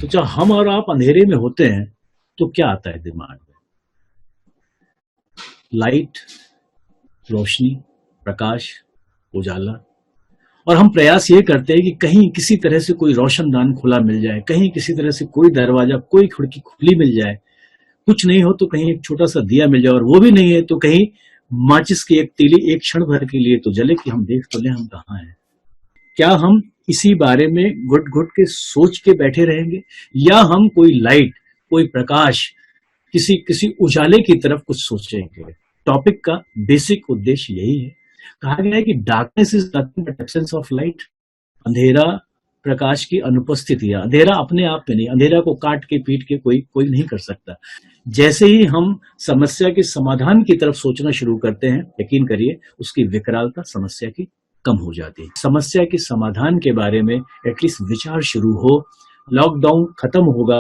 तो जब हम और आप अंधेरे में होते हैं तो क्या आता है दिमाग में? लाइट, रोशनी, प्रकाश, उजाला। और हम प्रयास ये करते हैं कि कहीं किसी तरह से कोई रोशनदान खुला मिल जाए, कहीं किसी तरह से कोई दरवाजा, कोई खिड़की खुली मिल जाए। कुछ नहीं हो तो कहीं एक छोटा सा दिया मिल जाए, और वो भी नहीं है तो कहीं माचिस की एक तीली एक क्षण भर के लिए तो जले कि हम देख तो लें हम कहाँ हैं। क्या हम इसी बारे में घुट घुट के सोच के बैठे रहेंगे, या हम कोई लाइट, कोई प्रकाश, किसी किसी उजाले की तरफ कुछ सोचेंगे? टॉपिक का बेसिक उद्देश्य यही है। कहा गया है कि darkness is nothing but absence of light. अंधेरा प्रकाश की अनुपस्थिति है। अंधेरा अपने आप में नहीं, अंधेरा को काट के पीट के कोई नहीं कर सकता। जैसे ही हम समस्या के समाधान की तरफ सोचना शुरू करते हैं, यकीन करिए उसकी विकरालता समस्या की कम हो जाती है। समस्या के समाधान के बारे में एटलीस्ट विचार शुरू हो। लॉकडाउन खत्म होगा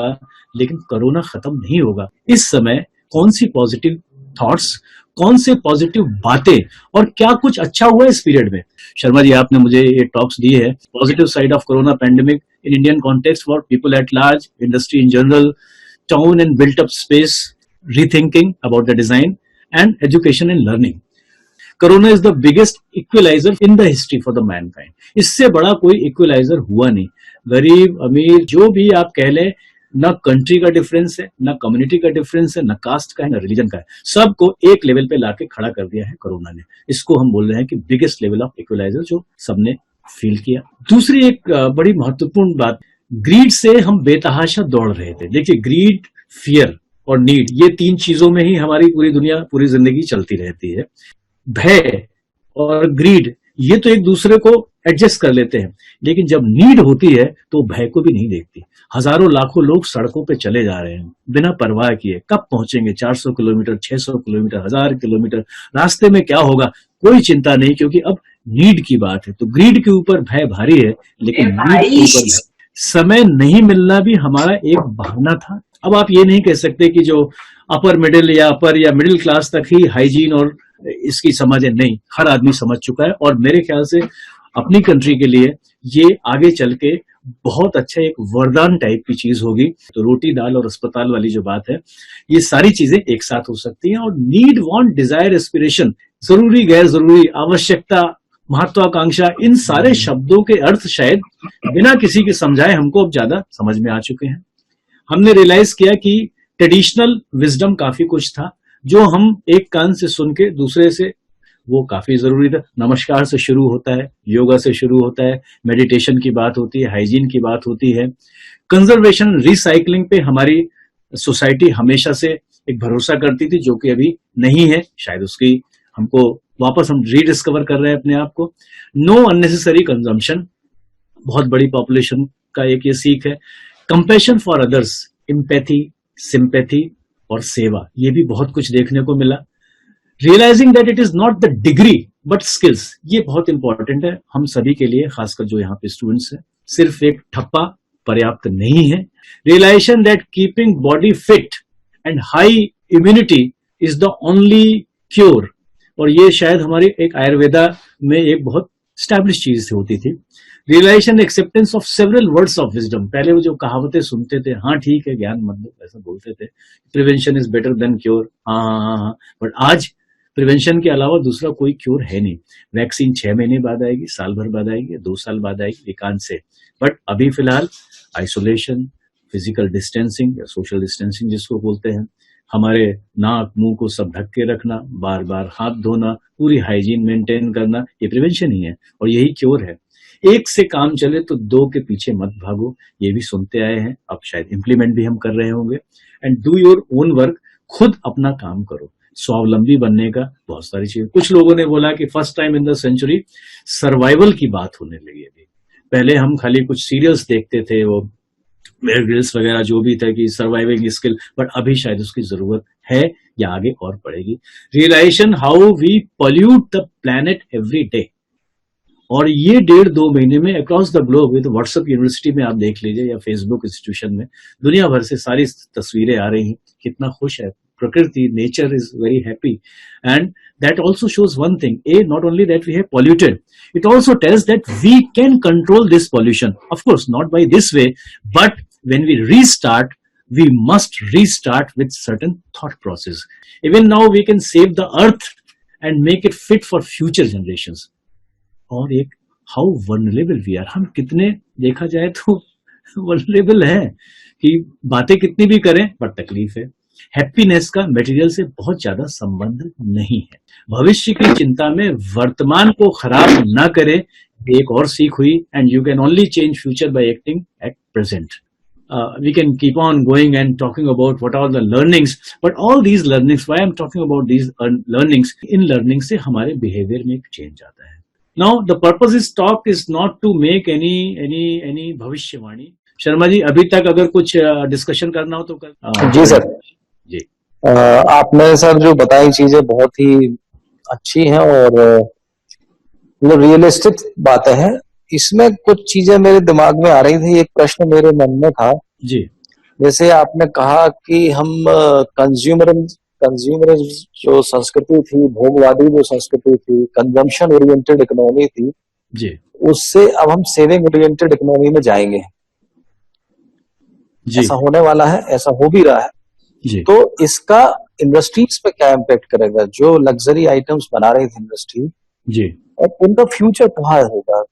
लेकिन कोरोना खत्म नहीं होगा। इस समय कौन सी पॉजिटिव थॉट्स, कौन से पॉजिटिव बातें और क्या कुछ अच्छा हुआ इस पीरियड में? शर्मा जी, आपने मुझे ये टॉक्स दी है, positive side of corona pandemic in Indian context for people at large, industry in general, town and built up space, rethinking about the design and education and learning. Corona is the biggest equaliser in the history for the mankind. इससे बड़ा कोई equaliser हुआ नहीं। गरीब अमीर जो भी आप कह लें, ना कंट्री का डिफरेंस है, ना कम्युनिटी का डिफरेंस है, ना कास्ट का है, ना रिलीजन का है। सबको एक लेवल पे लाके खड़ा कर दिया है कोरोना ने। इसको हम बोल रहे हैं कि बिगेस्ट लेवल ऑफ इक्वलाइजर जो सबने फील किया। दूसरी एक बड़ी महत्वपूर्ण बात, ग्रीड से हम बेतहाशा दौड़ रहे थे। देखिए, ग्रीड, फियर और नीड, ये तीन चीजों में ही हमारी पूरी दुनिया, पूरी जिंदगी चलती रहती है। भय और ग्रीड ये तो एक दूसरे को एडजस्ट कर लेते हैं, लेकिन जब नीड होती है तो भय को भी नहीं देखती। हजारों लाखों लोग सड़कों पे चले जा रहे हैं बिना परवाह किए। कब पहुंचेंगे? 400 किलोमीटर, 600 किलोमीटर, 1000 किलोमीटर, रास्ते में क्या होगा कोई चिंता नहीं, क्योंकि अब नीड की बात है। तो ग्रीड के ऊपर भय भारी है, लेकिन नीड के ऊपर समय नहीं मिलना भी हमारा एक बहाना था। अब आप ये नहीं कह सकते कि जो अपर मिडिल या मिडिल क्लास तक ही हाइजीन और इसकी समझ है। नहीं, हर आदमी समझ चुका है, और मेरे ख्याल से अपनी कंट्री के लिए ये आगे चल के बहुत अच्छा एक वरदान टाइप की चीज होगी। तो रोटी दाल और अस्पताल वाली जो बात है, ये सारी चीजें एक साथ हो सकती हैं। और नीड, वांट, डिजायर, एस्पिरेशन, जरूरी, गैर जरूरी, आवश्यकता, महत्वाकांक्षा, इन सारे शब्दों के अर्थ शायद बिना किसी के समझाए हमको अब ज्यादा समझ में आ चुके हैं। हमने रियलाइज किया कि ट्रेडिशनल विजडम काफी कुछ था जो हम एक कान से सुन के दूसरे से, वो काफी जरूरी था। नमस्कार से शुरू होता है, योगा से शुरू होता है, मेडिटेशन की बात होती है, हाइजीन की बात होती है। कंजर्वेशन, रिसाइकलिंग पे हमारी सोसाइटी हमेशा से एक भरोसा करती थी, जो कि अभी नहीं है। शायद उसकी हमको वापस हम रीडिस्कवर कर रहे हैं अपने आप को। नो अननेसेसरी कंजम्पशन, बहुत बड़ी पॉपुलेशन का एक ये सीख है। Compassion for others, empathy, sympathy और सेवा, ये भी बहुत कुछ देखने को मिला। Realizing that it is not the degree but skills, ये बहुत इंपॉर्टेंट है हम सभी के लिए, खासकर जो यहाँ पे स्टूडेंट्स हैं। सिर्फ एक ठप्पा पर्याप्त नहीं है। Realization that keeping body fit and high immunity is the only cure, और ये शायद हमारी एक आयुर्वेदा में एक बहुत स्टैब्लिश चीज होती थी। Realization, acceptance of several words of wisdom, पहले वो जो कहावतें सुनते थे, हाँ ठीक है, ज्ञान मतलब ऐसा बोलते थे, prevention is better than cure, हाँ, बट आज प्रिवेंशन के अलावा दूसरा कोई क्योर है नहीं। वैक्सीन 6 महीने बाद आएगी, साल भर बाद आएगी, 2 साल बाद आएगी, एकांत से। बट अभी फिलहाल आइसोलेशन, फिजिकल डिस्टेंसिंग या सोशल डिस्टेंसिंग जिसको बोलते हैं, हमारे नाक मुंह को सब ढक के रखना, बार बार हाथ धोना, पूरी हाइजीन मेंटेन करना, ये प्रिवेंशन ही है और यही क्योर है। एक से काम चले तो 2 के पीछे मत भागो, ये भी सुनते आए हैं, अब शायद इंप्लीमेंट भी हम कर रहे होंगे। And do your own work, खुद अपना काम करो। स्वावलंबी बनने का बहुत सारी चीजें, कुछ लोगों ने बोला कि first time in the century survival की बात होने लगी है। पहले हम खाली कुछ सीरियल्स देखते थे, वो बेयर ग्रिल्स वगैरह जो भी था कि सर्वाइविंग स्किल, बट अभी शायद उसकी जरूरत है या आगे और पड़ेगी। Realization how we pollute the planet every day, और ये 1.5-2 महीने में across the globe, with WhatsApp university में आप देख लीजिए या फेसबुक इंस्टीट्यूशन में दुनिया भर से सारी तस्वीरें आ रही हैं, कितना खुश है प्रकृति, nature is very happy. And that also shows one thing, not only that we have polluted, it also tells that we can control this pollution, of course not by this way, but when we restart, we must restart with certain thought process. Even now we can save the earth and make it fit for future generations. और एक how vulnerable we are, हम कितने देखा जाए तो vulnerable हैं कि बातें कितनी भी करें पर तकलीफ है। हैप्पीनेस का मटेरियल से बहुत ज्यादा संबंध नहीं है। भविष्य की चिंता में वर्तमान को खराब ना करें, एक और सीख हुई। And you can only change future bye acting at present. We can keep on going and talking about what are the learnings, but all these learnings, why I'm talking about these learnings, in learning से हमारे behavior में एक change आता है। Now the purpose is talk is not to make any भविष्यवाणी। शर्मा जी, अभी तक अगर कुछ डिस्कशन करना हो तो जी सर। जी आपने सर जो बताई चीजें बहुत ही अच्छी हैं और रियलिस्टिक बातें हैं। इसमें कुछ चीजें मेरे दिमाग में आ रही थी, एक प्रश्न मेरे मन में था जी। जैसे आपने कहा कि हम कंज्यूमर जो संस्कृति थी, भोगवादी जो संस्कृति थी, कंजम्पशन ओरिएंटेड इकोनॉमी थी जी, उससे अब हम सेविंग ओरिएंटेड इकोनॉमी में जाएंगे जी, ऐसा होने वाला है, ऐसा हो भी रहा है जी। तो इसका इंडस्ट्रीज पे क्या इम्पैक्ट करेगा? जो लग्जरी आइटम्स बना रही थी इंडस्ट्री, जी, और उनका फ्यूचर कहाँ होगा?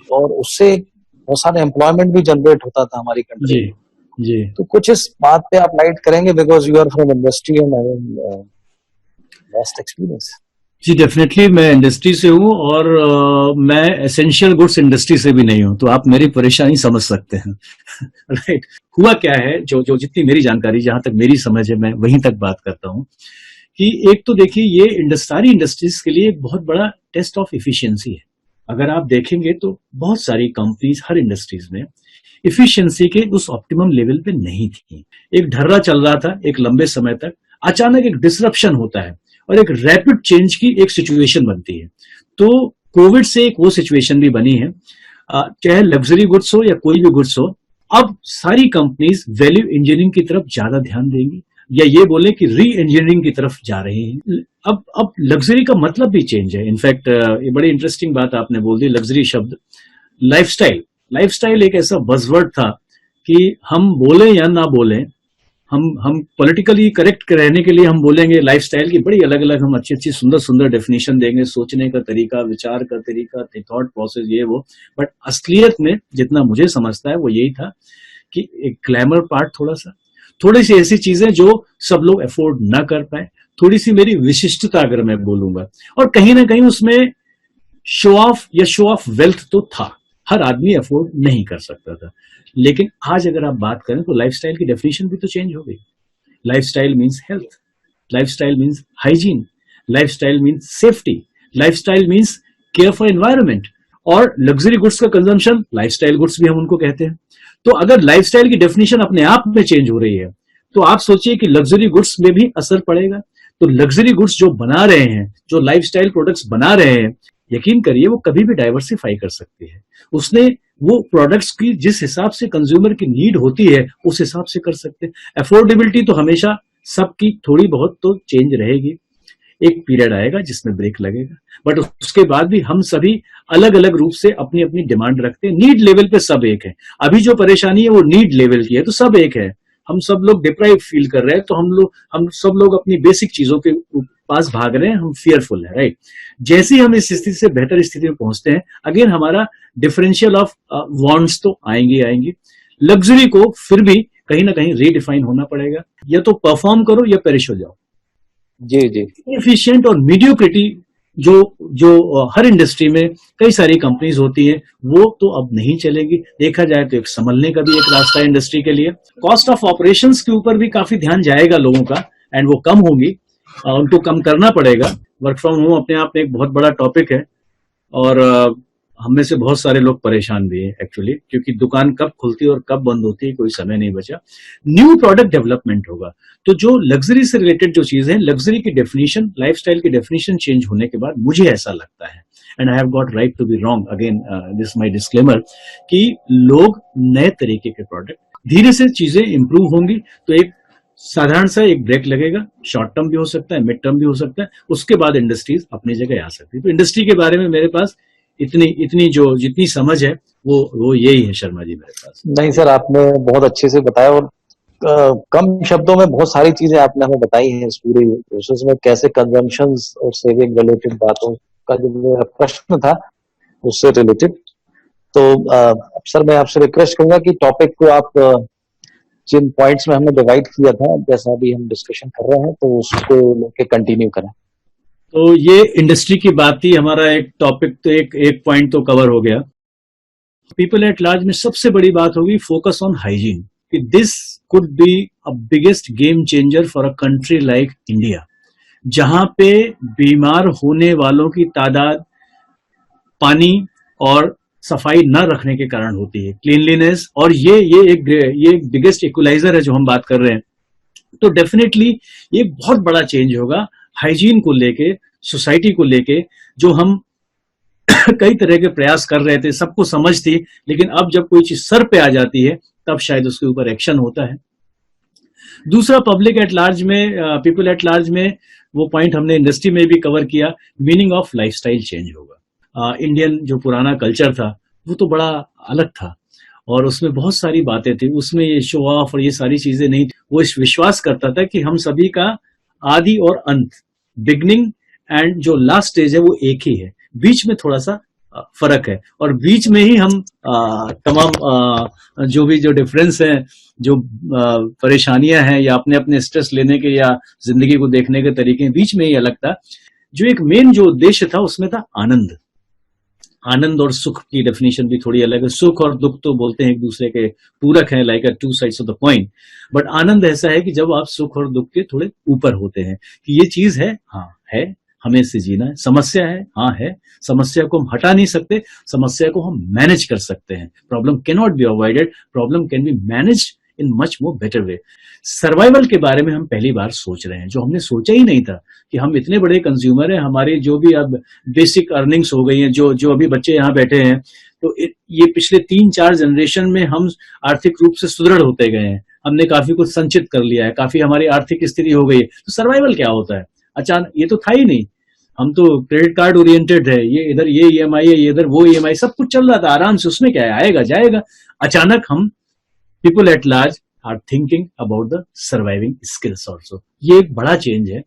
और उससे बहुत सारे एम्प्लॉयमेंट भी जनरेट होता था हमारी कंट्री जी, में। जी, तो कुछ इस बात पे आप लाइट करेंगे, because you are from industry and vast experience. जी, डेफिनेटली मैं इंडस्ट्री से हूँ और मैं एसेंशियल गुड्स इंडस्ट्री से भी नहीं हूँ, तो आप मेरी परेशानी समझ सकते हैं। राइट। हुआ क्या है, जो जितनी मेरी जानकारी, जहां तक मेरी समझ है, मैं वहीं तक बात करता हूँ कि एक तो देखिए, ये सारी इंडस्ट्रीज के लिए एक बहुत बड़ा टेस्ट ऑफ इफिशियंसी है। अगर आप देखेंगे तो बहुत सारी कंपनीज हर इंडस्ट्रीज में इफिशियंसी के उस ऑप्टिमम लेवल पे नहीं थी। एक ढर्रा चल रहा था एक लंबे समय तक, अचानक एक डिसरप्शन होता है और एक रैपिड चेंज की एक सिचुएशन बनती है। तो कोविड से एक वो सिचुएशन भी बनी है, चाहे लग्जरी गुड्स हो या कोई भी गुड्स हो, अब सारी कंपनीज वैल्यू इंजीनियरिंग की तरफ ज्यादा ध्यान देंगी, या ये बोले कि री इंजीनियरिंग की तरफ जा रहे हैं। अब लग्जरी का मतलब भी चेंज है। इनफैक्ट ये बड़ी इंटरेस्टिंग बात आपने बोल दी, लग्जरी शब्द। लाइफस्टाइल एक ऐसा बज़वर्ड था कि हम बोले या ना बोले, हम पॉलिटिकली करेक्ट रहने के लिए हम बोलेंगे लाइफस्टाइल की बड़ी अलग अलग, हम अच्छी अच्छी सुंदर सुंदर डेफिनेशन देंगे, सोचने का तरीका, विचार का तरीका, थॉट प्रोसेस, ये वो। बट असलियत में जितना मुझे समझता है वो यही था कि एक ग्लैमर पार्ट, थोड़ी सी ऐसी चीजें जो सब लोग अफोर्ड ना कर पाए, थोड़ी सी मेरी विशिष्टता अगर मैं बोलूंगा, और कहीं ना कहीं उसमें शो ऑफ वेल्थ तो था, हर आदमी अफोर्ड नहीं कर सकता था। लेकिन आज अगर आप बात करें तो लाइफस्टाइल की डेफिनेशन भी तो चेंज हो गई। Lifestyle means health, lifestyle means hygiene, lifestyle means safety, lifestyle means care for environment, और लग्जरी गुड्स का कंजम्पशन लाइफस्टाइल गुड्स भी हम उनको कहते हैं। तो अगर लाइफस्टाइल की डेफिनेशन अपने आप में चेंज हो रही है तो आप सोचिए कि लग्जरी गुड्स में भी असर पड़ेगा। तो लग्जरी गुड्स जो बना रहे हैं, जो लाइफस्टाइल प्रोडक्ट्स बना रहे हैं, यकीन करिए वो कभी भी डाइवर्सिफाई कर सकती है। उसने वो प्रोडक्ट्स की जिस हिसाब से कंज्यूमर की नीड होती है उस हिसाब से कर सकते हैं। अफोर्डेबिलिटी तो हमेशा सबकी थोड़ी बहुत तो चेंज रहेगी, एक पीरियड आएगा जिसमें ब्रेक लगेगा, बट उसके बाद भी हम सभी अलग अलग रूप से अपनी अपनी डिमांड रखते हैं। नीड लेवल पे सब एक है। अभी जो परेशानी है वो नीड लेवल की है, तो सब एक है। हम सब लोग डिप्राइव फील कर रहे हैं, तो हम सब लोग अपनी बेसिक चीजों के पास भाग रहे हैं, हम फियरफुल है, राइट। जैसे ही हम इस स्थिति से बेहतर स्थिति में पहुंचते हैं, अगेन हमारा डिफरेंशियल ऑफ वांट्स तो आएंगे। लग्जरी को फिर भी कहीं ना कहीं रीडिफाइन होना पड़ेगा, या तो परफॉर्म करो या पेरिश हो जाओ। जी जी। एफिशिएंट और मीडियोक्रिटी जो हर इंडस्ट्री में कई सारी कंपनीज होती हैं, वो तो अब नहीं चलेगी। देखा जाए तो एक संभलने का भी एक रास्ता है इंडस्ट्री के लिए। कॉस्ट ऑफ ऑपरेशंस के ऊपर भी काफी ध्यान जाएगा लोगों का, एंड वो कम होंगी, उनको कम करना पड़ेगा। वर्क फ्रॉम होम अपने आप में एक बहुत बड़ा टॉपिक है, और हम में से बहुत सारे लोग परेशान भी हैं एक्चुअली, क्योंकि दुकान कब खुलती है और कब बंद होती है कोई समय नहीं बचा। न्यू प्रोडक्ट डेवलपमेंट होगा। तो जो लग्जरी से रिलेटेड जो चीजें हैं, लग्जरी की डेफिनेशन, लाइफस्टाइल की डेफिनेशन चेंज होने के बाद मुझे ऐसा लगता है, and I have got right to be wrong, again this my disclaimer, कि लोग नए तरीके के प्रोडक्ट, धीरे से चीजें इंप्रूव होंगी। तो एक साधारण सा एक ब्रेक लगेगा, शॉर्ट टर्म भी हो सकता है, मिड टर्म भी हो सकता है, उसके बाद इंडस्ट्रीज अपनी जगह आ सकती है। तो इंडस्ट्री के बारे में मेरे पास इतनी इतनी जो जितनी समझ है वो यही है शर्मा जी मेरे पास। नहीं सर, आपने बहुत अच्छे से बताया, और कम शब्दों में बहुत सारी चीजें आपने हमें बताई हैं इस पूरे प्रोसेस में, कैसे कंजम्पशन और सेविंग रिलेटेड बातों का जो मेरा प्रश्न था उससे रिलेटेड। तो सर मैं आपसे रिक्वेस्ट करूंगा कि टॉपिक को आप जिन पॉइंट्स में हमने डिवाइड किया था, जैसा अभी हम डिस्कशन कर रहे हैं, तो उसको लेके कंटिन्यू करें। तो ये इंडस्ट्री की बात थी, हमारा एक टॉपिक तो एक पॉइंट तो कवर हो गया। पीपल एट लार्ज में सबसे बड़ी बात होगी फोकस ऑन हाइजीन, कि this could be a biggest game changer for a country like India, जहां पे बीमार होने वालों की तादाद पानी और सफाई न रखने के कारण होती है। क्लीनलीनेस, और ये एक बिगेस्ट इक्वलाइजर है जो हम बात कर रहे हैं। तो डेफिनेटली ये बहुत बड़ा चेंज होगा हाइजीन को लेके, सोसाइटी को लेके, जो हम कई तरह के प्रयास कर रहे थे, सबको समझ थी, लेकिन अब जब कोई चीज सर पे आ जाती है तब शायद उसके ऊपर एक्शन होता है। दूसरा, पब्लिक एट लार्ज में, पीपल एट लार्ज में, वो पॉइंट हमने इंडस्ट्री में भी कवर किया, मीनिंग ऑफ लाइफस्टाइल चेंज होगा। इंडियन जो पुराना कल्चर था वो तो बड़ा अलग था, और उसमें बहुत सारी बातें थी, उसमें ये शो ऑफ और ये सारी चीजें नहीं थी। वो इस विश्वास करता था कि हम सभी का आदि और अंत, बिगनिंग एंड जो लास्ट स्टेज है वो एक ही है, बीच में थोड़ा सा फर्क है, और बीच में ही हम तमाम जो भी जो डिफरेंस है, जो परेशानियां हैं, या अपने अपने स्ट्रेस लेने के या जिंदगी को देखने के तरीके, बीच में ही अलग था। जो एक मेन जो उद्देश्य था उसमें था आनंद। आनंद और सुख की डेफिनेशन भी थोड़ी अलग है। सुख और दुख तो बोलते हैं एक दूसरे के पूरक हैं, like two sides of the coin, but आनंद ऐसा है कि जब आप सुख और दुख के थोड़े ऊपर होते हैं, कि ये चीज है, हाँ है, हमें इससे जीना है। समस्या है, हाँ है, समस्या को हम हटा नहीं सकते, समस्या को हम मैनेज कर सकते हैं। Problem can not be avoided, problem can be managed in much more better way. Survival के बारे में हम पहली बार सोच रहे हैं, जो हमने सोचा ही नहीं था कि हम इतने बड़े कंज्यूमर हैं। हमारी जो भी अब बेसिक अर्निंग्स हो गई हैं, जो अभी बच्चे यहाँ बैठे हैं, तो ये पिछले 3-4 जनरेशन में हम आर्थिक रूप से सुदृढ़ होते गए हैं। हमने काफी कुछ संचित कर लिया है, काफी हमारी आर्थिक स्थिति हो गई है। तो सर्वाइवल क्या होता है? अचानक ये तो था ही नहीं, हम तो क्रेडिट कार्ड ओरिएंटेड है, ये इधर ये ईएमआई है, ये इधर वो ईएमआई, सब कुछ चल रहा था आराम से, उसमें क्या है, आएगा जाएगा। अचानक हम people at large are thinking about the surviving skills also. ये एक बड़ा चेंज है।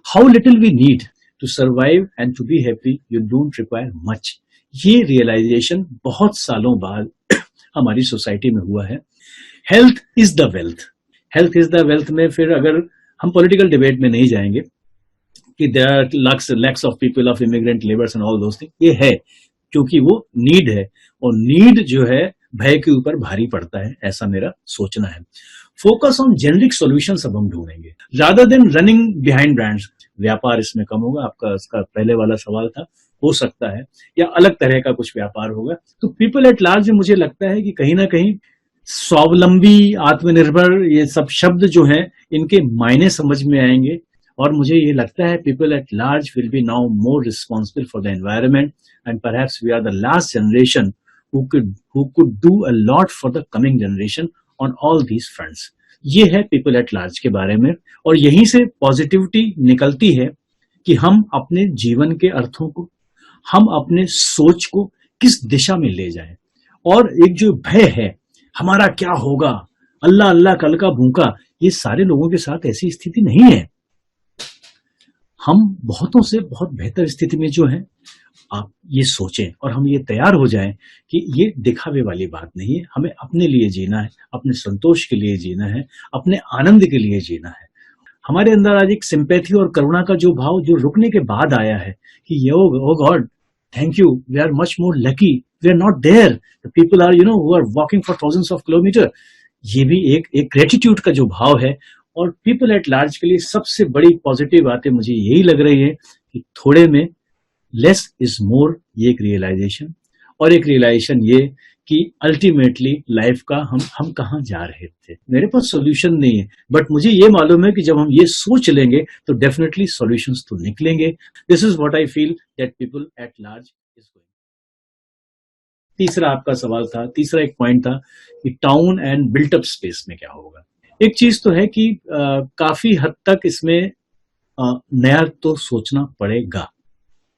How little we need to survive and to be happy, you don't require much. ये रियलाइजेशन बहुत सालों बाद हमारी सोसाइटी में हुआ है। Health is the wealth, health is the wealth में फिर अगर हम पॉलिटिकल डिबेट में नहीं जाएंगे कि there are lakhs of people of immigrant labours and all those thing, ये है क्योंकि वो नीड है, और नीड जो है भय के ऊपर भारी पड़ता है, ऐसा मेरा सोचना है। फोकस ऑन जेनरिक सॉल्यूशंस अब हम ढूंढेंगे rather than running behind brands. व्यापार इसमें कम होगा, आपका इसका पहले वाला सवाल था, हो सकता है, या अलग तरह का कुछ व्यापार होगा। तो पीपल एट लार्ज में मुझे लगता है कि कहीं ना कहीं स्वावलंबी, आत्मनिर्भर, ये सब शब्द जो हैं इनके मायने समझ में आएंगे, और मुझे ये लगता है people at large will be now more responsible for the environment, and perhaps we are the last generation who could do a lot for the coming generation on all these fronts. ये है people at large के बारे में, और यहीं से positivity निकलती है कि हम अपने जीवन के अर्थों को, हम अपने सोच को किस दिशा में ले जाएं। और एक जो भय है हमारा क्या होगा, अल्लाह अल्लाह कल का भूखा, ये सारे लोगों के साथ ऐसी स्थिति नहीं है। हम बहुतों से बहुत बेहतर स्थिति में जो है, आप ये सोचें और हम ये तैयार हो जाएं कि ये दिखावे वाली बात नहीं है, हमें अपने लिए जीना है, अपने संतोष के लिए जीना है, अपने आनंद के लिए जीना है। हमारे अंदर आज एक सिंपैथी और करुणा का जो भाव जो रुकने के बाद आया है कि ये oh God, thank you, we are much more lucky, we are not there, the people are who are walking for thousands of kilometre. ये भी एक ग्रेटिट्यूड का जो भाव है। और पीपल एट लार्ज के लिए सबसे बड़ी पॉजिटिव बातें मुझे यही लग रही है कि थोड़े में लेस इज मोर, ये एक रियलाइजेशन, और एक रियलाइजेशन ये कि अल्टीमेटली लाइफ का हम कहाँ जा रहे थे। मेरे पास सॉल्यूशन नहीं है, बट मुझे ये मालूम है कि जब हम ये सोच लेंगे तो डेफिनेटली सॉल्यूशंस तो निकलेंगे। This is what I feel that people at large is going. तीसरा आपका सवाल था, तीसरा एक पॉइंट था कि town and built up space में क्या होगा। एक चीज तो है कि काफी हद तक इसमें नया तो सोचना पड़ेगा,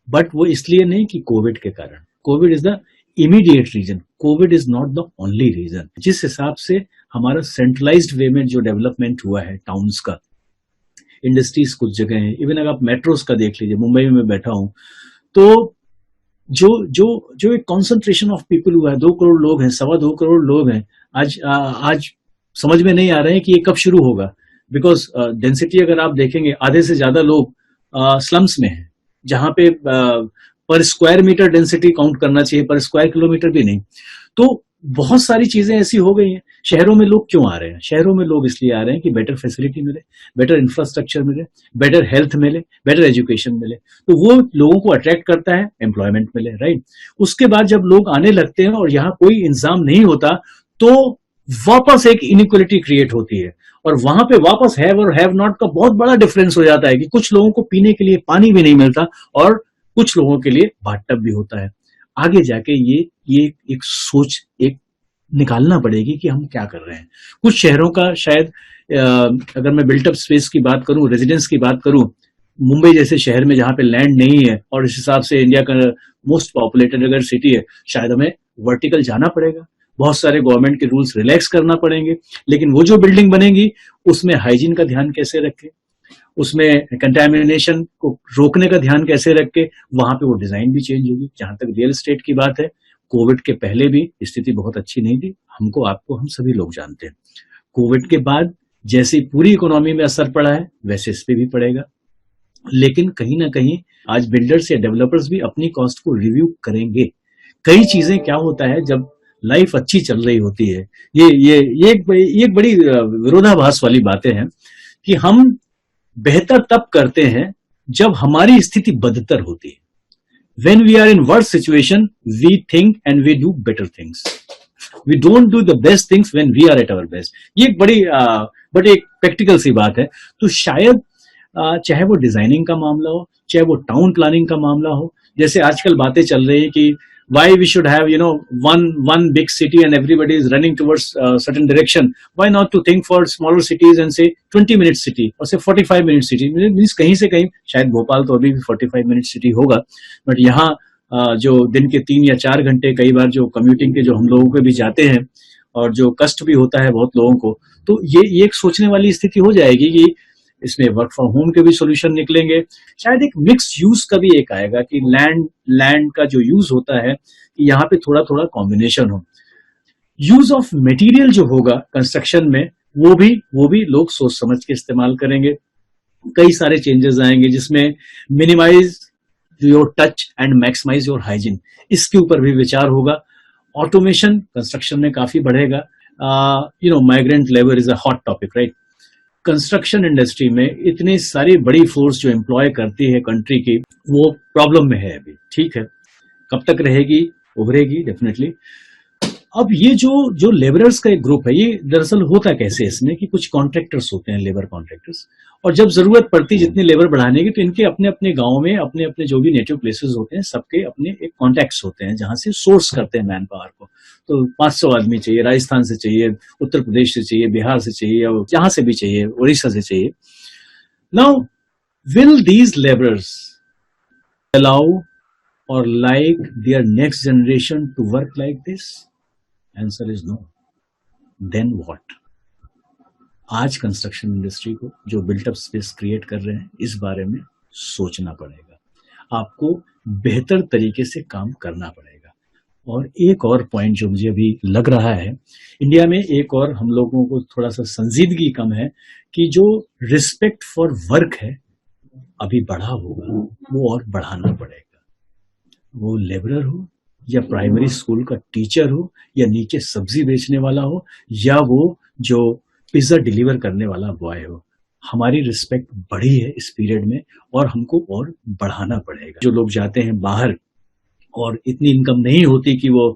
बट वो इसलिए नहीं कि कोविड के कारण। Covid is the immediate reason, Covid is not the only reason. जिस हिसाब से हमारा सेंट्रलाइज्ड वे में जो डेवलपमेंट हुआ है टाउन्स का, इंडस्ट्रीज कुछ जगह है, इवन अगर आप मेट्रोज का देख लीजिए, मुंबई में मैं बैठा हूं तो जो जो जो एक कॉन्सेंट्रेशन ऑफ पीपल हुआ है, 2 करोड़ लोग हैं, 2.25 करोड़ लोग हैं, आज समझ में नहीं आ रहे हैं कि ये कब शुरू होगा। बिकॉज डेंसिटी अगर आप देखेंगे, आधे से ज्यादा लोग स्लम्स में हैं, जहां पे पर स्क्वायर मीटर डेंसिटी काउंट करना चाहिए, पर स्क्वायर किलोमीटर भी नहीं। तो बहुत सारी चीजें ऐसी हो गई हैं। शहरों में लोग क्यों आ रहे हैं? शहरों में लोग इसलिए आ रहे हैं कि बेटर फैसिलिटी मिले, बेटर इंफ्रास्ट्रक्चर मिले, बेटर हेल्थ मिले, बेटर एजुकेशन मिले। तो वो लोगों को अट्रैक्ट करता है, एम्प्लॉयमेंट मिले, राइट। उसके बाद जब लोग आने लगते हैं और यहाँ कोई इंतजाम नहीं होता, तो वापस एक इनइक्वलिटी क्रिएट होती है, और वहां पे वापस हैव और हैव नॉट का बहुत बड़ा डिफरेंस हो जाता है कि कुछ लोगों को पीने के लिए पानी भी नहीं मिलता और कुछ लोगों के लिए बाथटब भी होता है। आगे जाके ये एक सोच एक निकालना पड़ेगी कि हम क्या कर रहे हैं। कुछ शहरों का शायद अगर मैं बिल्टअप स्पेस की बात करूं, रेजिडेंस की बात करूं, मुंबई जैसे शहर में जहां पे लैंड नहीं है और इस हिसाब से इंडिया का मोस्ट पॉपुलेटेड अगर सिटी है, शायद हमें वर्टिकल जाना पड़ेगा, बहुत सारे गवर्नमेंट के रूल्स रिलैक्स करना पड़ेंगे। लेकिन वो जो बिल्डिंग बनेगी उसमें हाइजीन का ध्यान कैसे रखें, उसमें कंटेमिनेशन को रोकने का ध्यान कैसे रखे, वहां पे वो डिजाइन भी चेंज होगी। जहां तक रियल एस्टेट की बात है, कोविड के पहले भी स्थिति बहुत अच्छी नहीं थी, हमको आपको हम सभी लोग जानते हैं। कोविड के बाद जैसे पूरी इकोनॉमी में असर पड़ा है, वैसे इस पे भी पड़ेगा। लेकिन कहीं ना कहीं आज बिल्डर्स या डेवलपर्स भी अपनी कॉस्ट को रिव्यू करेंगे। कई चीजें क्या होता है, जब लाइफ अच्छी चल रही होती है, ये एक बड़ी विरोधाभास वाली बातें हैं कि हम बेहतर तब करते हैं जब हमारी स्थिति बदतर होती है। When we are in worse situation, we think and we do better things. We don't do the best things when we are at our best. ये एक बड़ी एक प्रैक्टिकल सी बात है। तो शायद चाहे वो डिजाइनिंग का मामला हो, चाहे वो टाउन प्लानिंग का मामला हो, जैसे आजकल बातें चल रही है कि why we should have one big city and everybody is running towards certain direction. Why not to think for smaller cities and say 20 minute city or say 45 minute city? Means कहीं से कहीं, शायद भोपाल तो अभी भी 45 मिनट सिटी होगा, but यहाँ जो दिन के 3 या 4 घंटे कई बार जो कम्यूटिंग के जो हम लोगों के भी जाते हैं और जो कष्ट भी होता है बहुत लोगों को, तो ये एक सोचने वाली स्थिति हो जाएगी कि इसमें वर्क फ्रॉम होम के भी सॉल्यूशन निकलेंगे। शायद एक मिक्स यूज का भी एक आएगा कि लैंड का जो यूज होता है कि यहाँ पे थोड़ा थोड़ा कॉम्बिनेशन हो। यूज ऑफ मटेरियल जो होगा कंस्ट्रक्शन में, वो भी लोग सोच समझ के इस्तेमाल करेंगे। कई सारे चेंजेस आएंगे जिसमें minimize your touch and maximize your hygiene, इसके ऊपर भी विचार होगा। ऑटोमेशन कंस्ट्रक्शन में काफी बढ़ेगा। Migrant labour is a hot topic, right. Construction industry में इतनी सारी बड़ी फोर्स जो एम्प्लॉय करती है कंट्री की, वो प्रॉब्लम में है अभी, ठीक है। कब तक रहेगी, उभरेगी डेफिनेटली। अब ये जो लेबरर्स का एक ग्रुप है, ये दरअसल होता कैसे इसमें कि कुछ कॉन्ट्रैक्टर्स होते हैं, लेबर कॉन्ट्रैक्टर्स, और जब जरूरत पड़ती जितनी लेबर बढ़ाने की, तो इनके अपने अपने गाँव में अपने अपने जो भी नेटिव प्लेसेस होते हैं, सबके अपने एक कॉन्टैक्ट्स होते हैं जहां से सोर्स करते हैं मैन पावर को। तो 500 आदमी चाहिए, राजस्थान से चाहिए, उत्तर प्रदेश से चाहिए, बिहार से चाहिए, और जहां से भी चाहिए, उड़ीसा से चाहिए। Now will these labourers allow or like their next generation to work like this? Answer is no. Then what? आज कंस्ट्रक्शन इंडस्ट्री को जो बिल्टअप स्पेस क्रिएट कर रहे हैं, इस बारे में सोचना पड़ेगा। आपको बेहतर तरीके से काम करना पड़ेगा। और एक और पॉइंट जो मुझे अभी लग रहा है, इंडिया में एक और हम लोगों को थोड़ा सा संजीदगी कम है कि जो रिस्पेक्ट फॉर वर्क है अभी बढ़ा होगा, वो और बढ़ाना पड़ेगा। वो लेबरर हो या प्राइमरी स्कूल का टीचर हो, या नीचे सब्जी बेचने वाला हो, या वो जो पिज्जा डिलीवर करने वाला बॉय हो, हमारी रिस्पेक्ट बढ़ी है इस पीरियड में और हमको और बढ़ाना पड़ेगा। जो लोग जाते हैं बाहर और इतनी इनकम नहीं होती कि वो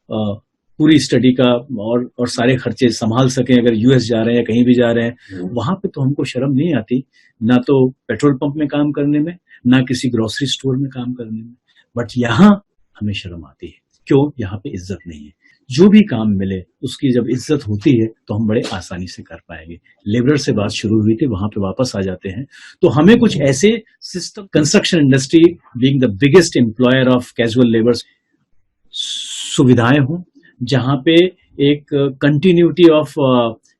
पूरी स्टडी का और सारे खर्चे संभाल सकें, अगर यूएस जा रहे हैं या कहीं भी जा रहे हैं, वहां पे तो हमको शर्म नहीं आती, ना तो पेट्रोल पंप में काम करने में, ना किसी ग्रोसरी स्टोर में काम करने में। बट यहाँ हमें शर्म आती है। क्यों? यहाँ पे इज्जत नहीं है। जो भी काम मिले उसकी जब इज्जत होती है तो हम बड़े आसानी से कर पाएंगे। लेबर से बात शुरू हुई थी, वहां पे वापस आ जाते हैं। तो हमें कुछ ऐसे system, construction industry being the biggest employer of casual labour, सुविधाएं हों जहां पे एक कंटिन्यूटी ऑफ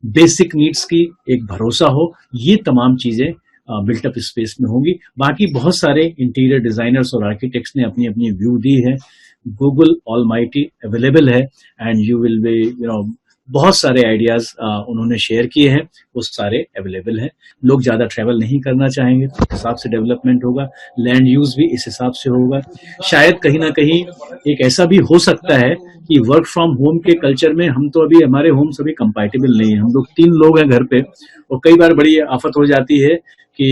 बेसिक नीड्स की एक भरोसा हो, ये तमाम चीजें बिल्टअप स्पेस में होंगी। बाकी बहुत सारे इंटीरियर डिजाइनर्स और आर्किटेक्ट्स ने अपनी अपनी व्यू दी है। गूगल ऑलमाइटी अवेलेबल है एंड यू विल बी बहुत सारे आइडियाज उन्होंने शेयर किए हैं, वो सारे अवेलेबल हैं। लोग ज्यादा ट्रैवल नहीं करना चाहेंगे तो उस हिसाब से डेवलपमेंट होगा, लैंड यूज भी इस हिसाब से होगा। शायद कहीं ना कहीं एक ऐसा भी हो सकता है कि वर्क फ्रॉम होम के कल्चर में हम तो अभी हमारे होम सभी कंपैटिबल नहीं है। हम लोग 3 लोग हैं घर पे और कई बार बड़ी आफत हो जाती है कि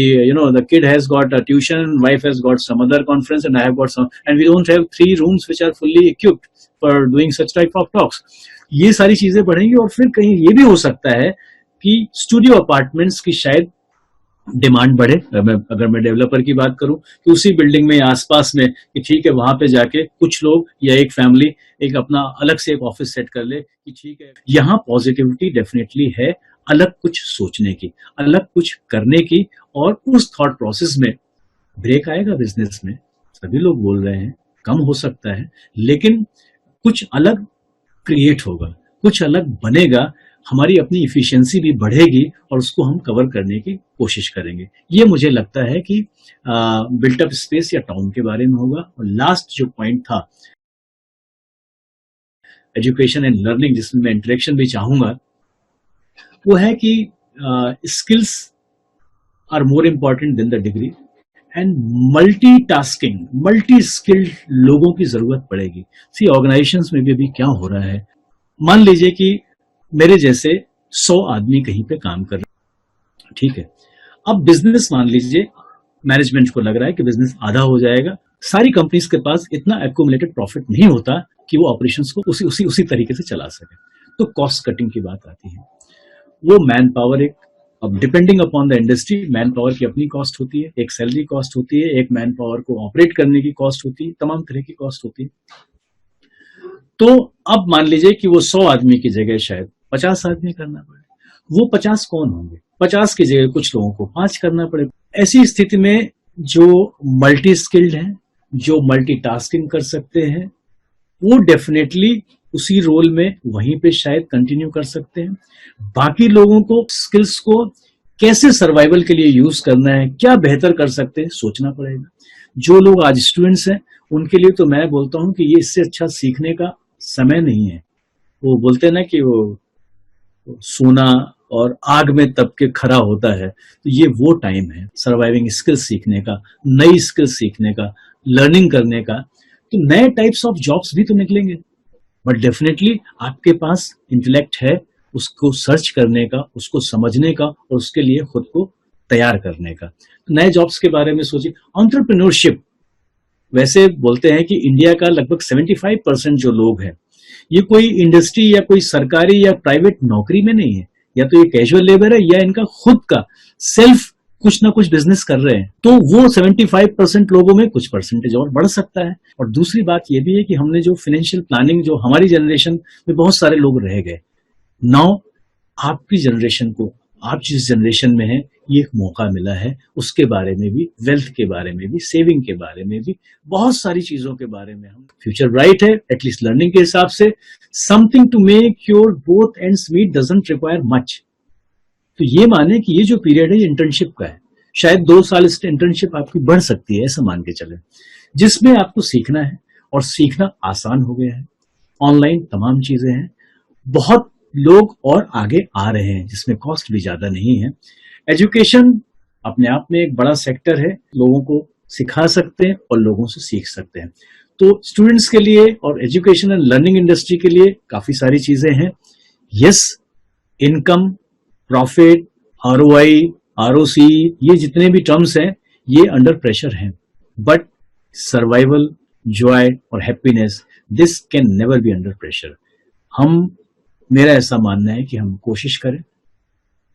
the kid has got a tuition, wife has got some other conference and I have got some, and we don't have 3 rooms which are fully equipped for doing such type of talks. ये सारी चीजें बढ़ेंगी और फिर कहीं ये भी हो सकता है कि स्टूडियो अपार्टमेंट्स की शायद डिमांड बढ़े। अगर मैं डेवलपर की बात करूं कि उसी बिल्डिंग में आसपास में कि ठीक है वहां पे जाके कुछ लोग या एक फैमिली एक अपना अलग से एक ऑफिस सेट कर ले कि ठीक है। यहाँ पॉजिटिविटी डेफिनेटली है, अलग कुछ सोचने की, अलग कुछ करने की, और उस थॉट प्रोसेस में ब्रेक आएगा बिजनेस में, सभी लोग बोल रहे हैं कम हो सकता है, लेकिन कुछ अलग क्रिएट होगा, कुछ अलग बनेगा, हमारी अपनी इफिशिएंसी भी बढ़ेगी और उसको हम कवर करने की कोशिश करेंगे। ये मुझे लगता है कि बिल्टअप स्पेस या टाउन के बारे में होगा। और लास्ट जो पॉइंट था एजुकेशन एंड लर्निंग, जिसमें मैं इंटरेक्शन भी चाहूंगा, वो है कि skills are more important than the degree and multitasking, multi skilled लोगों की जरूरत पड़ेगी। सी ऑर्गेनाइजेशंस में भी अभी क्या हो रहा है, मान लीजिए कि मेरे जैसे 100 आदमी कहीं पे काम कर रहे हैं, ठीक है। अब बिजनेस मान लीजिए मैनेजमेंट को लग रहा है कि बिजनेस आधा हो जाएगा, सारी कंपनीज के पास इतना एक्यूमुलेटेड प्रॉफिट नहीं होता कि वो ऑपरेशंस को उसी तरीके से चला सके, तो कॉस्ट कटिंग की बात आती है। वो मैन पावर, एक अब depending upon the industry, man power की अपनी कॉस्ट होती है, एक सैलरी कॉस्ट होती है, एक मैन पावर को ऑपरेट करने की कॉस्ट होती है, तमाम तरह की कॉस्ट होती है। तो अब मान लीजिए कि वो 100 आदमी की जगह शायद 50 आदमी करना पड़े, वो 50 कौन होंगे? 50 की जगह कुछ लोगों को 5 करना पड़े। ऐसी स्थिति में जो मल्टी स्किल्ड हैं, जो मल्टीटास्किंग कर सकते हैं, वो डेफिनेटली उसी रोल में वहीं पे शायद कंटिन्यू कर सकते हैं। बाकी लोगों को स्किल्स को कैसे सर्वाइवल के लिए यूज करना है, क्या बेहतर कर सकते हैं, सोचना पड़ेगा। जो लोग आज स्टूडेंट्स हैं उनके लिए तो मैं बोलता हूं कि ये इससे अच्छा सीखने का समय नहीं है। वो बोलते हैं ना कि वो सोना और आग में तप के खरा होता है, तो ये वो टाइम है सर्वाइविंग स्किल्स सीखने का, नई स्किल्स सीखने का, लर्निंग करने का। तो नए टाइप्स ऑफ जॉब्स भी तो निकलेंगे, बट डेफिनेटली आपके पास इंटेलेक्ट है उसको सर्च करने का, उसको समझने का और उसके लिए खुद को तैयार करने का। तो नए जॉब्स के बारे में सोचिए। एंटरप्रेन्योरशिप, वैसे बोलते हैं कि इंडिया का लगभग 75% जो लोग हैं ये कोई इंडस्ट्री या कोई सरकारी या प्राइवेट नौकरी में नहीं है, या तो ये कैजुअल लेबर है या इनका खुद का सेल्फ कुछ ना कुछ बिजनेस कर रहे हैं। तो वो 75% लोगों में कुछ परसेंटेज और बढ़ सकता है। और दूसरी बात ये भी है कि हमने जो फाइनेंशियल प्लानिंग, जो हमारी जनरेशन में बहुत सारे लोग रह गए, नाउ आपकी जनरेशन को, आप जिस जनरेशन में हैं, ये एक मौका मिला है, उसके बारे में भी, वेल्थ के बारे में भी, सेविंग के बारे में भी, बहुत सारी चीजों के बारे में हम, फ्यूचर ब्राइट है एटलीस्ट लर्निंग के हिसाब से। Something to make your both ends meet doesn't require much. तो ये माने कि ये जो पीरियड है इंटर्नशिप का है, शायद 2 साल इस इंटर्नशिप आपकी बढ़ सकती है, ऐसा मान के चले, जिसमें आपको सीखना है और सीखना आसान हो गया है। ऑनलाइन तमाम चीजें हैं, बहुत लोग और आगे आ रहे हैं जिसमें कॉस्ट भी ज्यादा नहीं है। एजुकेशन अपने आप में एक बड़ा सेक्टर है, लोगों को सिखा सकते हैं और लोगों से सीख सकते हैं। तो स्टूडेंट्स के लिए और एजुकेशन एंड लर्निंग इंडस्ट्री के लिए काफी सारी चीजें हैं। Yes, income, profit, ROI, ROC, ये जितने भी टर्म्स हैं ये अंडर प्रेशर हैं, बट सर्वाइवल, जॉय और happiness, this can never be under pressure. मेरा ऐसा मानना है कि हम कोशिश करें,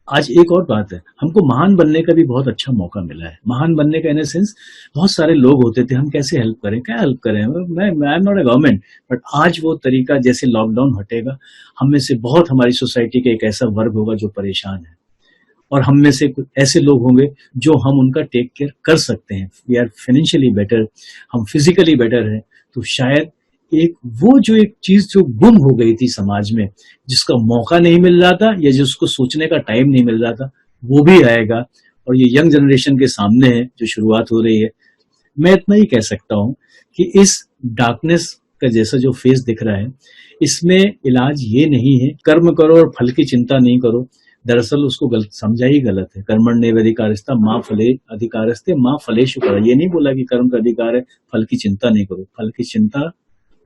आज एक और बात है, हमको महान बनने का भी बहुत अच्छा मौका मिला है। महान बनने का इन ए सेंस, बहुत सारे लोग होते थे, हम कैसे हेल्प करें, क्या हेल्प करें, मैं I am not a government, but आज वो तरीका, जैसे लॉकडाउन हटेगा, हम में से बहुत, हमारी सोसाइटी का एक ऐसा वर्ग होगा जो परेशान है, और हम में से कुछ ऐसे लोग होंगे जो हम उनका टेक केयर कर सकते हैं। वी आर फाइनेंशियली बेटर, हम फिजिकली बेटर हैं, तो शायद एक वो जो एक चीज जो गुम हो गई थी समाज में, जिसका मौका नहीं मिल रहा था या जिसको सोचने का टाइम नहीं मिल रहा था, वो भी आएगा। और ये यंग जनरेशन के सामने है जो शुरुआत हो रही है। मैं इतना ही कह सकता हूं कि इस डार्कनेस का जैसा जो फेस दिख रहा है, इसमें इलाज ये नहीं है कर्म करो और फल की चिंता नहीं करो। दरअसल उसको गलत समझा ही गलत है। कर्मण्येवाधिकारस्ते मा फले अधिकारस्ते मा फलेषु कर, ये नहीं बोला कि कर्म का अधिकार है, फल की चिंता नहीं करो। फल की चिंता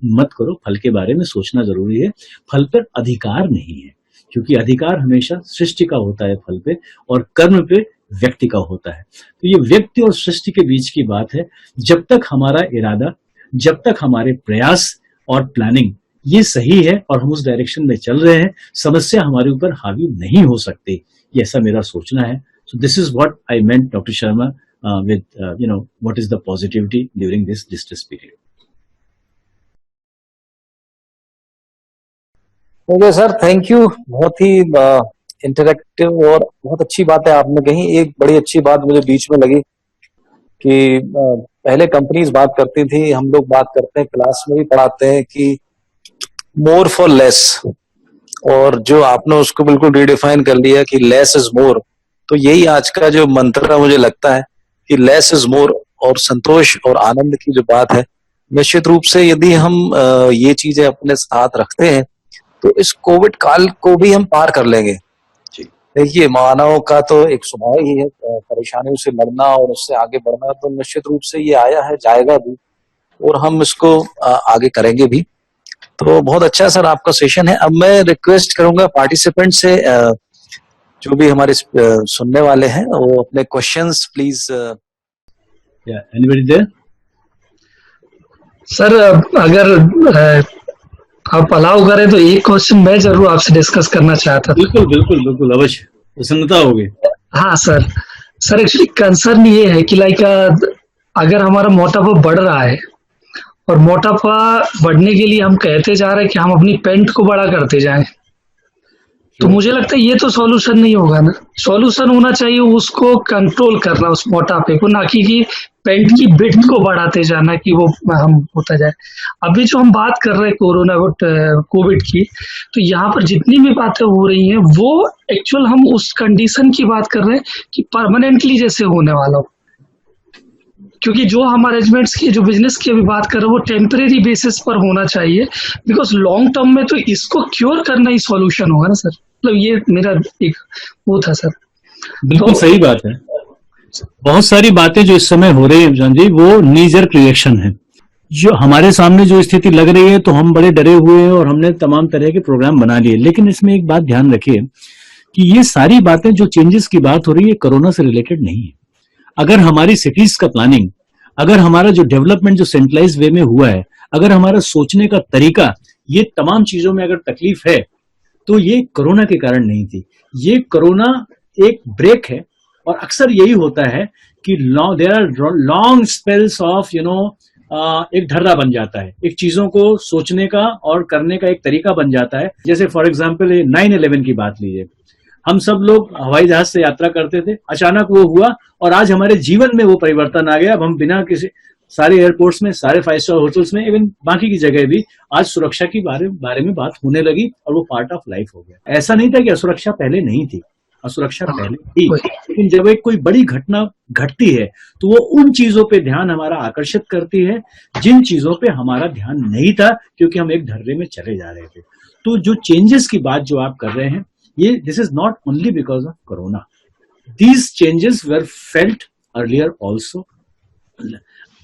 मत करो, फल के बारे में सोचना जरूरी है, फल पर अधिकार नहीं है, क्योंकि अधिकार हमेशा सृष्टि का होता है फल पे, और कर्म पे व्यक्ति का होता है। तो ये व्यक्ति और सृष्टि के बीच की बात है। जब तक हमारा इरादा, जब तक हमारे प्रयास और प्लानिंग ये सही है और हम उस डायरेक्शन में चल रहे हैं, समस्या हमारे ऊपर हावी नहीं हो सकती। ये ऐसा मेरा सोचना है। So this is what I meant doctor Sharma with what is the positivity during this distress period. Okay sir, thank you. बहुत ही इंटरेक्टिव और बहुत अच्छी बात है आपने कही। एक बड़ी अच्छी बात मुझे बीच में लगी कि पहले कंपनीज बात करती थी, हम लोग बात करते हैं, क्लास में भी पढ़ाते हैं कि मोर फॉर लेस, और जो आपने उसको बिल्कुल रिडिफाइन कर लिया कि लेस इज मोर। तो यही आज का जो मंत्र मुझे लगता है कि लेस इज मोर, और संतोष और आनंद की जो बात है, निश्चित रूप से यदि हम ये चीजें अपने साथ रखते हैं तो इस कोविड काल को भी हम पार कर लेंगे। देखिए, मानव का तो एक स्वभाव ही है परेशानियों से लड़ना और उससे आगे बढ़ना, तो निश्चित रूप से ये आया है, जाएगा भी, और हम इसको आगे करेंगे भी। तो बहुत अच्छा सर आपका सेशन है। अब मैं रिक्वेस्ट करूंगा पार्टिसिपेंट से, जो भी हमारे सुनने वाले हैं, वो अपने questions please. Anybody there? Sir, अगर आप अलाउ करें तो एक क्वेश्चन मैं जरूर आपसे डिस्कस करना चाहता था। बिल्कुल बिल्कुल बिल्कुल, अवश्य, प्रसन्नता होगी। हाँ सर एक्चुअली कंसर्न ये है कि लाइक अगर हमारा मोटापा बढ़ रहा है और मोटापा बढ़ने के लिए हम कहते जा रहे हैं कि हम अपनी पेंट को बड़ा करते जाएं, तो मुझे लगता है ये तो सॉल्यूशन नहीं होगा ना। सॉल्यूशन होना चाहिए उसको कंट्रोल करना, उस मोटापे को, ना कि पेंट की विड्थ को बढ़ाते जाना कि वो हम होता जाए। अभी जो हम बात कर रहे हैं कोविड की, तो यहाँ पर जितनी भी बातें हो रही हैं वो एक्चुअल हम उस कंडीशन की बात कर रहे हैं कि परमानेंटली जैसे होने वाला हो, क्योंकि जो हम अरेंजमेंट्स की, जो बिजनेस की अभी बात कर रहे हैं, वो टेम्परेरी बेसिस पर होना चाहिए, बिकॉज लॉन्ग टर्म में तो इसको क्योर करना ही सॉल्यूशन होगा ना सर। मतलब ये मेरा एक वो था सर। बिल्कुल तो सही बात है। बहुत सारी बातें जो इस समय हो रही है जान जी, वो नीजर रिएक्शन है। जो हमारे सामने जो स्थिति लग रही है, तो हम बड़े डरे हुए हैं और हमने तमाम तरह के प्रोग्राम बना लिए। लेकिन इसमें एक बात ध्यान रखिए कि ये सारी बातें, जो चेंजेस की बात हो रही है, कोरोना से रिलेटेड नहीं है। अगर हमारी सिटीज का प्लानिंग, अगर हमारा जो डेवलपमेंट जो सेंट्रलाइज वे में हुआ है, अगर हमारा सोचने का तरीका, ये तमाम चीजों में अगर तकलीफ है, तो ये कोरोना के कारण नहीं थी। ये कोरोना एक ब्रेक है, और अक्सर यही होता है कि there are long spells of एक ढर्रा बन जाता है, एक चीजों को सोचने का और करने का एक तरीका बन जाता है। जैसे फॉर एग्जाम्पल 9/11 की बात लीजिए, हम सब लोग हवाई जहाज से यात्रा करते थे, अचानक वो हुआ और आज हमारे जीवन में वो परिवर्तन आ गया। अब हम बिना किसी, सारे एयरपोर्ट्स में, सारे 5 स्टार होटल्स में, इवन बाकी की जगह भी आज सुरक्षा के बारे में बात होने लगी, और वो पार्ट ऑफ लाइफ हो गया। ऐसा नहीं था कि असुरक्षा पहले नहीं थी, असुरक्षा पहले थी, लेकिन जब एक कोई बड़ी घटना घटती है तो वो उन चीजों पे ध्यान हमारा आकर्षित करती है जिन चीजों पे हमारा ध्यान नहीं था, क्योंकि हम एक ढर्रे में चले जा रहे थे। तो जो चेंजेस की बात जो आप कर रहे हैं, ये this is not only because of corona, these changes were felt earlier also.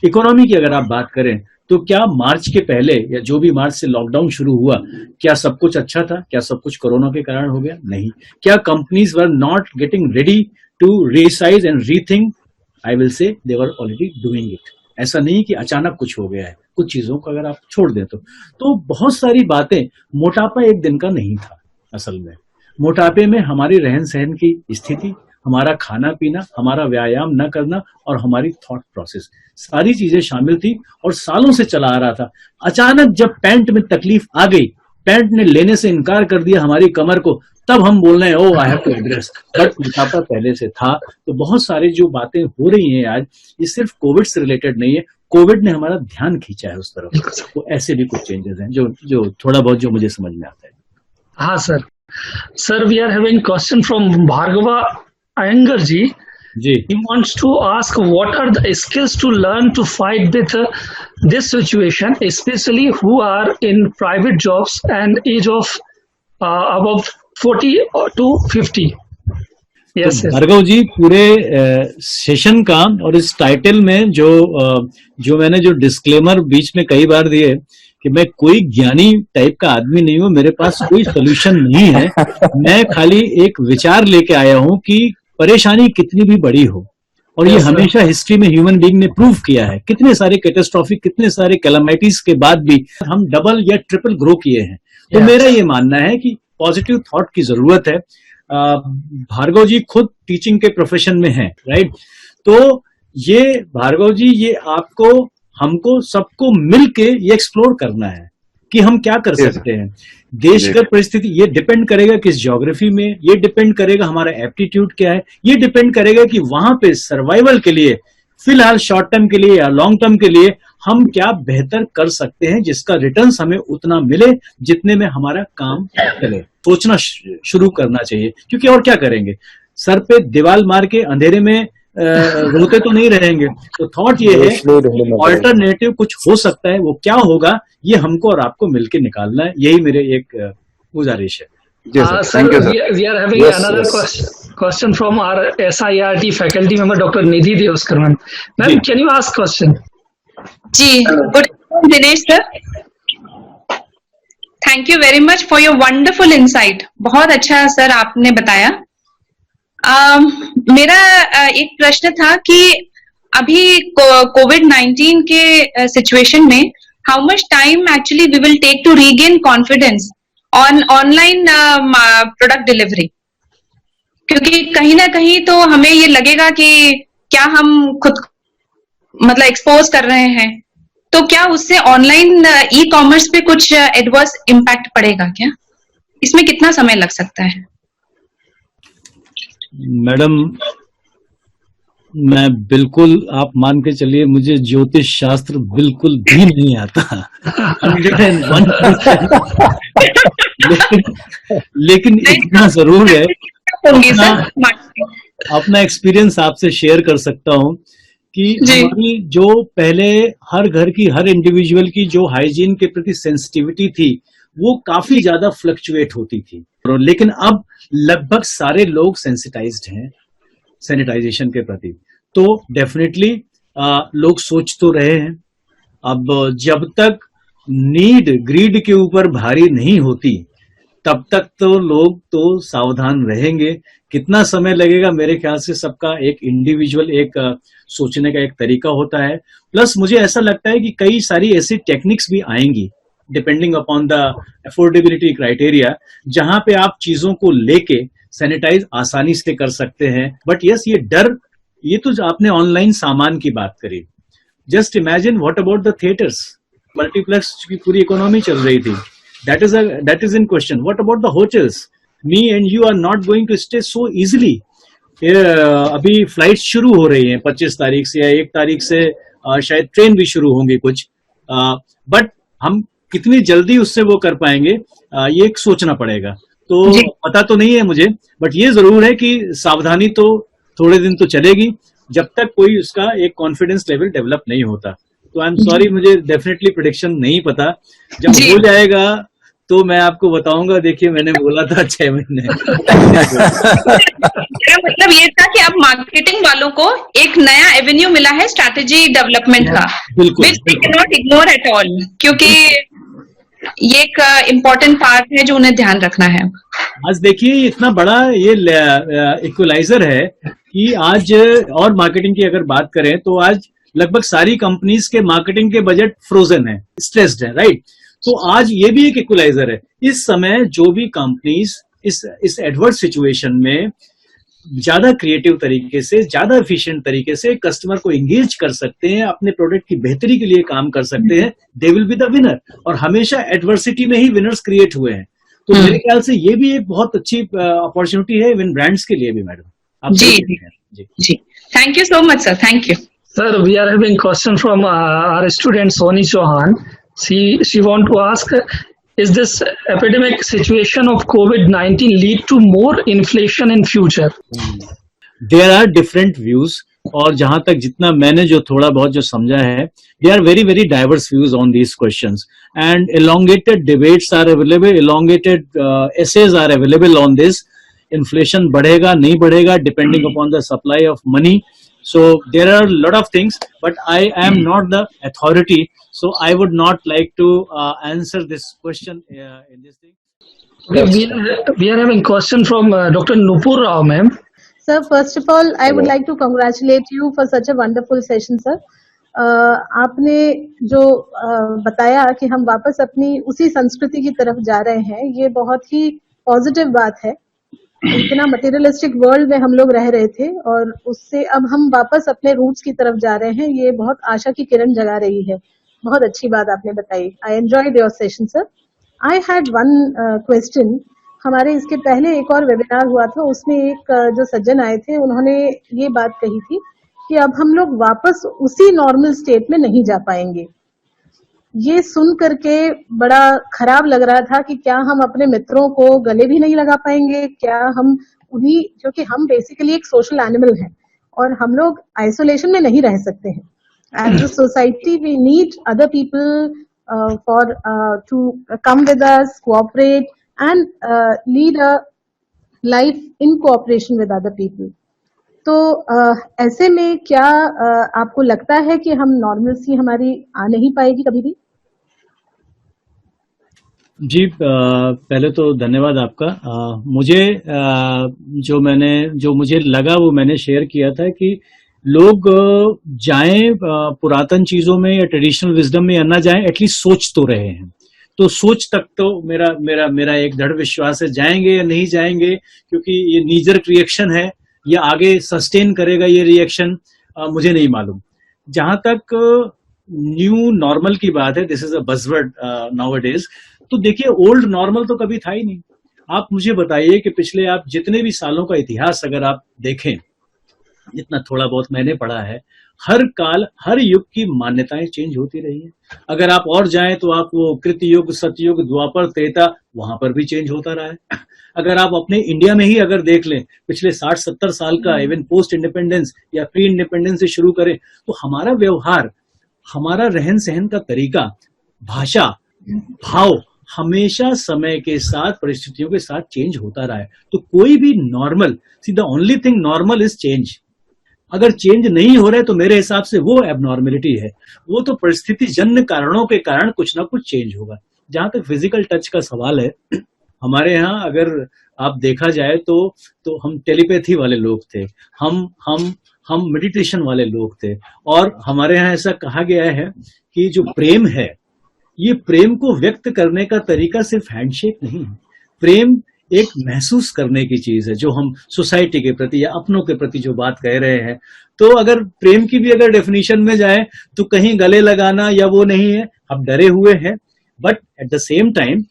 Economy की अगर आप बात करें, तो क्या मार्च के पहले, या जो भी मार्च से लॉकडाउन शुरू हुआ, क्या सब कुछ अच्छा था? क्या सब कुछ कोरोना के कारण हो गया? नहीं। क्या companies were not getting ready to resize and rethink? I will say they were already doing it. ऐसा नहीं कि अचानक कुछ हो गया है। कुछ चीजों को अगर आप छोड़ दें तो बहुत सारी बातें, मोटापा एक दिन का नहीं था असल में। मोटापे में हमारी रहन सहन की स्थिति, हमारा खाना पीना, हमारा व्यायाम न करना और हमारी थॉट प्रोसेस, सारी चीजें शामिल थी और सालों से चला आ रहा था। अचानक जब पैंट में तकलीफ आ गई, पैंट ने लेने से इनकार कर दिया हमारी कमर को, तब हम बोल रहे हैं oh I have to address, but मोटापा पहले से था। तो बहुत सारी जो बातें हो रही हैं आज, ये सिर्फ कोविड से रिलेटेड नहीं है, कोविड ने हमारा ध्यान खींचा है उस तरफ। तो ऐसे भी कुछ चेंजेस हैं जो थोड़ा बहुत जो मुझे समझ में आता है। हाँ sir, we are having question from Bhargava Iyengar ji. He wants to ask what are the skills to learn to fight with this situation, especially who are in private jobs and age of above 40 to 50. Yes, तो भार्गव जी, पूरे session का और इस title में जो मैंने जो disclaimer बीच में कई बार दिए कि मैं कोई ज्ञानी टाइप का आदमी नहीं हूं, मेरे पास कोई सोल्यूशन नहीं है, मैं खाली एक विचार लेके आया हूं कि परेशानी कितनी भी बड़ी हो, और ये हमेशा हिस्ट्री में ह्यूमन बीइंग ने प्रूव किया है, कितने सारे कैटास्ट्रोफिक, कितने सारे कैलामिटीज के बाद भी हम डबल या ट्रिपल ग्रो किए हैं। तो मेरा ये मानना है कि पॉजिटिव थॉट की जरूरत है। भार्गव जी खुद टीचिंग के प्रोफेशन में हैं, राइट? तो ये भार्गव जी, ये आपको, हमको, सबको मिलके ये एक्सप्लोर करना है कि हम क्या कर सकते हैं। देशगत परिस्थिति, ये डिपेंड करेगा किस ज्योग्राफी में, ये डिपेंड करेगा हमारा एप्टीट्यूड क्या है, ये डिपेंड करेगा कि वहां पे सर्वाइवल के लिए, फिलहाल शॉर्ट टर्म के लिए या लॉन्ग टर्म के लिए हम क्या बेहतर कर सकते हैं जिसका रिटर्न्स हमें उतना मिले जितने में हमारा काम चले। सोचना शुरू करना चाहिए, क्योंकि और क्या करेंगे, सर पे दीवार मार के अंधेरे में रोते तो नहीं रहेंगे। तो थॉट ये है ऑल्टरनेटिव कुछ हो सकता है, वो क्या होगा ये हमको और आपको मिलके निकालना है, यही मेरे एक गुजारिश है। Sir, we are having another question from our SIRT faculty member, Dr. Nidhi Devaskarman. Ma'am, can you ask question? Ji, good afternoon, Dinesh sir. Thank you very much for your wonderful insight. बहुत अच्छा sir आपने बताया। मेरा एक प्रश्न था कि अभी कोविड-19 के सिचुएशन में how much time actually we will take to regain confidence on online product delivery, क्योंकि कहीं ना कहीं तो हमें ये लगेगा कि क्या हम खुद मतलब एक्सपोज कर रहे हैं, तो क्या उससे ऑनलाइन ई कॉमर्स पे कुछ एडवर्स इम्पैक्ट पड़ेगा क्या? इसमें कितना समय लग सकता है? मैडम, मैं बिल्कुल, आप मान के चलिए, मुझे ज्योतिष शास्त्र बिल्कुल भी नहीं आता 101%। लेकिन इतना जरूर है, अपना एक्सपीरियंस आपसे शेयर कर सकता हूं कि हमारी जो पहले हर घर की, हर इंडिविजुअल की जो हाइजीन के प्रति सेंसिटिविटी थी, वो काफी ज्यादा फ्लक्चुएट होती थी, लेकिन अब लगभग सारे लोग सेंसिटाइज्ड हैं सैनिटाइजेशन के प्रति। तो डेफिनेटली लोग सोच तो रहे हैं। अब जब तक नीड ग्रीड के ऊपर भारी नहीं होती, तब तक तो लोग तो सावधान रहेंगे। कितना समय लगेगा, मेरे ख्याल से सबका एक इंडिविजुअल एक सोचने का एक तरीका होता है। प्लस मुझे ऐसा लगता है कि कई सारी ऐसी टेक्निक्स भी आएंगी depending upon the affordability criteria, जहां पे आप चीजों को लेके सैनिटाइज आसानी से कर सकते हैं। बट यस, ये डर, ये तो आपने ऑनलाइन सामान की बात करी, just imagine what about the theatres, multiplex की पूरी इकोनॉमी चल रही थी, that is in question. What about the hotels? Me and you are not going to stay so easily. अभी फ्लाइट शुरू हो रही हैं 25 तारीख से या 1 तारीख से शायद ट्रेन भी शुरू होंगी कुछ, बट हम कितनी जल्दी उससे वो कर पाएंगे, ये एक सोचना पड़ेगा। तो पता तो नहीं है मुझे, बट ये जरूर है कि सावधानी तो थोड़े दिन तो चलेगी जब तक कोई उसका एक कॉन्फिडेंस लेवल डेवलप नहीं होता। तो आई एम सॉरी, मुझे डेफिनेटली प्रेडिक्शन नहीं पता, जब हो जाएगा तो मैं आपको बताऊंगा। देखिए, मैंने बोला था 6 महीने। मतलब ये था कि अब मार्केटिंग वालों को एक नया एवेन्यू मिला है स्ट्रैटेजी डेवलपमेंट का, which they cannot ignore at all, क्योंकि ये एक इम्पोर्टेंट पार्ट है जो उन्हें ध्यान रखना है। आज देखिए, इतना बड़ा ये इक्वलाइजर है कि आज, और मार्केटिंग की अगर बात करें तो आज लगभग सारी कंपनीज के मार्केटिंग के बजट फ्रोजन है, स्ट्रेस्ड है, राइट? तो आज ये भी एक इक्वलाइजर है। इस समय जो भी कंपनीज इस एडवर्स सिचुएशन में ज्यादा क्रिएटिव तरीके से, ज्यादा एफिशिएंट तरीके से कस्टमर को एंगेज कर सकते हैं, अपने प्रोडक्ट की बेहतरी के लिए काम कर सकते हैं, they will be the winner. और हमेशा एडवर्सिटी में ही विनर्स क्रिएट हुए हैं। तो मेरे ख्याल से ये भी एक बहुत अच्छी अपॉर्चुनिटी है इवन ब्रांड्स के लिए भी। मैडम आप जी, thank you so much sir, thank you sir. We are having question from our student Soni Chauhan. She want to ask, is this epidemic situation of COVID-19 lead to more inflation in future? There are different views, और जहां तक जितना मैंने जो थोड़ा बहुत जो समझा है, there are very very diverse views on these questions and elongated debates are available, elongated essays are available on this. Inflation बढ़ेगा नहीं बढ़ेगा depending upon the supply of money. So there are a lot of things, but I am not the authority, so I would not like to answer this question in this thing. We are having question from Dr. Nupur Rao, ma'am. Sir, first of all, I would like to congratulate you for such a wonderful session, sir. आपने जो बताया कि हम वापस अपनी उसी संस्कृति की तरफ जा रहे हैं, ये बहुत ही पॉजिटिव बात है। इतना मटेरियलिस्टिक वर्ल्ड में हम लोग रह रहे थे और उससे अब हम वापस अपने रूट्स की तरफ जा रहे हैं, ये बहुत आशा की किरण जगा रही है। बहुत अच्छी बात आपने बताई। I enjoyed your session sir. I had one question. हमारे इसके पहले एक और वेबिनार हुआ था, उसमें एक जो सज्जन आए थे उन्होंने ये बात कही थी कि अब हम लोग वापस उसी नॉर्मल स्टेट में नहीं जा पाएंगे। ये सुन करके बड़ा खराब लग रहा था कि क्या हम अपने मित्रों को गले भी नहीं लगा पाएंगे, क्या हम उन्हीं, क्योंकि हम बेसिकली एक सोशल एनिमल हैं और हम लोग आइसोलेशन में नहीं रह सकते हैं। As a society we need other people for to come with us, cooperate and lead a life in cooperation with other people. तो ऐसे में क्या आपको लगता है कि हम नॉर्मलसी हमारी आ नहीं पाएगी कभी भी? जी, पहले तो धन्यवाद आपका। मुझे जो मुझे लगा वो मैंने शेयर किया था कि लोग जाएं पुरातन चीजों में या ट्रेडिशनल विजडम में या ना जाएं, एटलीस्ट सोच तो रहे हैं। तो सोच तक तो मेरा एक दृढ़ विश्वास है। जाएंगे या नहीं जाएंगे, क्योंकि ये नीजर्क रिएक्शन है, या आगे सस्टेन करेगा ये रिएक्शन, मुझे नहीं मालूम। जहां तक न्यू नॉर्मल की बात है, this is a buzzword nowadays, तो देखिए ओल्ड नॉर्मल तो कभी था ही नहीं। आप मुझे बताइए कि पिछले आप जितने भी सालों का इतिहास अगर आप देखें, जितना थोड़ा बहुत मैंने पढ़ा है, हर काल हर युग की मान्यताएं चेंज होती रही है। अगर आप और जाएं तो आप वो कृतयुग, सतयुग, द्वापर, त्रेता, वहां पर भी चेंज होता रहा है। अगर आप अपने इंडिया में ही अगर देख लें, पिछले 60-70 साल का, इवन पोस्ट इंडिपेंडेंस या प्री इंडिपेंडेंस से शुरू करें, तो हमारा व्यवहार, हमारा रहन सहन का तरीका, भाषा, भाव हमेशा समय के साथ, परिस्थितियों के साथ चेंज होता रहा है। तो कोई भी normal, see the only thing normal is change. अगर चेंज नहीं हो रहा है तो मेरे हिसाब से वो एबनॉर्मेलिटी है। वो तो परिस्थिति जन्य कारणों के कारण कुछ ना कुछ चेंज होगा। जहां तक फिजिकल टच का सवाल है, हमारे यहाँ अगर आप देखा जाए तो हम टेलीपैथी वाले लोग थे, हम मेडिटेशन वाले लोग थे, और हमारे यहाँ ऐसा कहा गया है कि जो प्रेम है, ये प्रेम को व्यक्त करने का तरीका सिर्फ हैंडशेक नहीं है। प्रेम एक महसूस करने की चीज है, जो हम सोसाइटी के प्रति या अपनों के प्रति जो बात कह रहे हैं। तो अगर प्रेम की भी अगर डेफिनेशन में जाए तो कहीं गले लगाना या वो नहीं है, हम डरे हुए हैं, but at the same time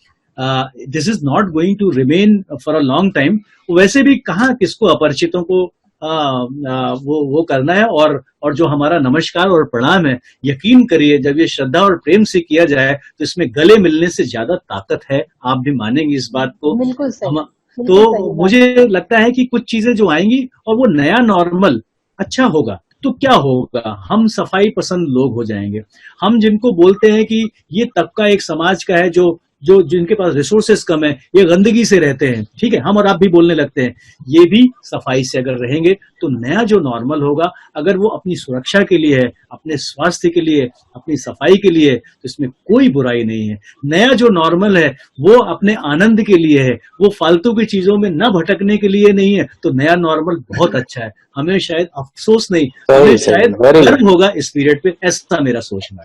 this is not going to remain for a long time. वैसे भी कहाँ किसको अपरिचितों को वो करना है, और जो हमारा नमस्कार और प्रणाम है, यकीन करिए जब ये श्रद्धा और प्रेम से किया जाए तो इसमें गले मिलने से ज्यादा ताकत है। आप भी मानेंगे इस बात को। बिल्कुल सही। तो मुझे लगता है कि कुछ चीजें जो आएंगी और वो नया नॉर्मल अच्छा होगा, तो क्या होगा, हम सफाई पसंद लोग हो जाएंगे। हम जिनको बोलते हैं कि ये तबका एक समाज का है जो जिनके पास रिसोर्सेस कम है, ये गंदगी से रहते हैं, ठीक है, हम और आप भी बोलने लगते हैं, ये भी सफाई से अगर रहेंगे तो नया जो नॉर्मल होगा, अगर वो अपनी सुरक्षा के लिए है, अपने स्वास्थ्य के लिए, अपनी सफाई के लिए, तो इसमें कोई बुराई नहीं है। नया जो नॉर्मल है वो अपने आनंद के लिए है, वो फालतू की चीजों में न भटकने के लिए नहीं है। तो नया नॉर्मल बहुत अच्छा है। हमें शायद अफसोस नहीं, हमें शायद गर्व होगा इस पीरियड पे, ऐसा मेरा सोच है।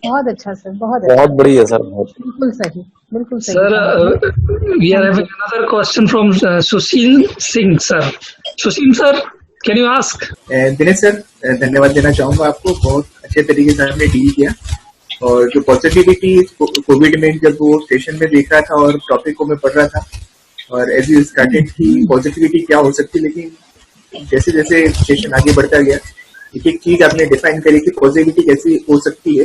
बहुत अच्छा सर, बहुत अच्छा, बहुत बढ़िया सर, बहुत। बिल्कुल सही, बिल्कुल सही Sir, कहा आपने। we are having another question from Sushil Singh, sir. Sushil sir, can you ask? Dinesh sir, धन्यवाद देना चाहूंगा आपको, बहुत अच्छे तरीके से आपने डील किया। और जो पॉजिटिविटी कोविड में जब वो सेशन में देख रहा था और टॉपिक को मैं पढ़ रहा था, और एज यू स्टार्टेड की पॉजिटिविटी क्या हो सकती है, लेकिन जैसे जैसे सेशन आगे बढ़ता गया एक एक चीज आपने डिफाइन करी कि पॉजिटिविटी कैसी हो सकती है।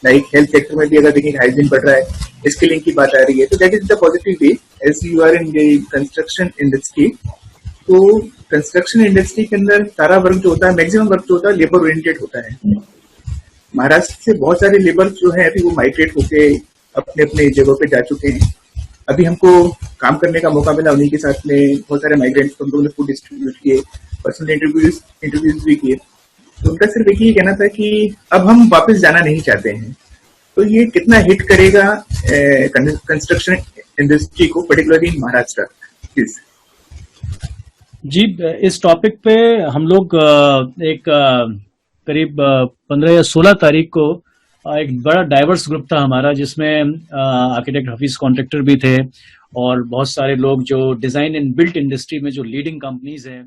लाइक हेल्थ सेक्टर में भी अगर देखिए हाइजीन बढ़ रहा है, स्किलिंग की बात आ रही है, तो that is the positive way. As you are in the construction industry, तो कंस्ट्रक्शन इंडस्ट्री के अंदर सारा वर्क जो होता है, मैक्सिमम वर्क जो होता है लेबर ओरिएंटेड होता है। महाराष्ट्र से बहुत सारे लेबर जो है अभी वो माइग्रेट होके अपने अपने जगहों पे जा चुके हैं। अभी हमको काम करने का मौका मिला उन्हीं के साथ में, बहुत सारे माइग्रेंट्स को हम लोगों ने फूड डिस्ट्रीब्यूट किए, पर्सनल इंटरव्यूज भी किए। तो उनका सिर्फ एक ही कहना था कि अब हम वापस जाना नहीं चाहते हैं। तो ये कितना हिट करेगा कंस्ट्रक्शन इंडस्ट्री को, पर्टिकुलरली इन महाराष्ट्र? प्लीज जी, इस टॉपिक पे हम लोग एक करीब 15 या 16 तारीख को एक बड़ा डाइवर्स ग्रुप था हमारा, जिसमें आर्किटेक्ट, हफीज कॉन्ट्रैक्टर भी थे और बहुत सारे लोग जो डिजाइन एंड बिल्ट इंडस्ट्री में जो लीडिंग कंपनीज हैं।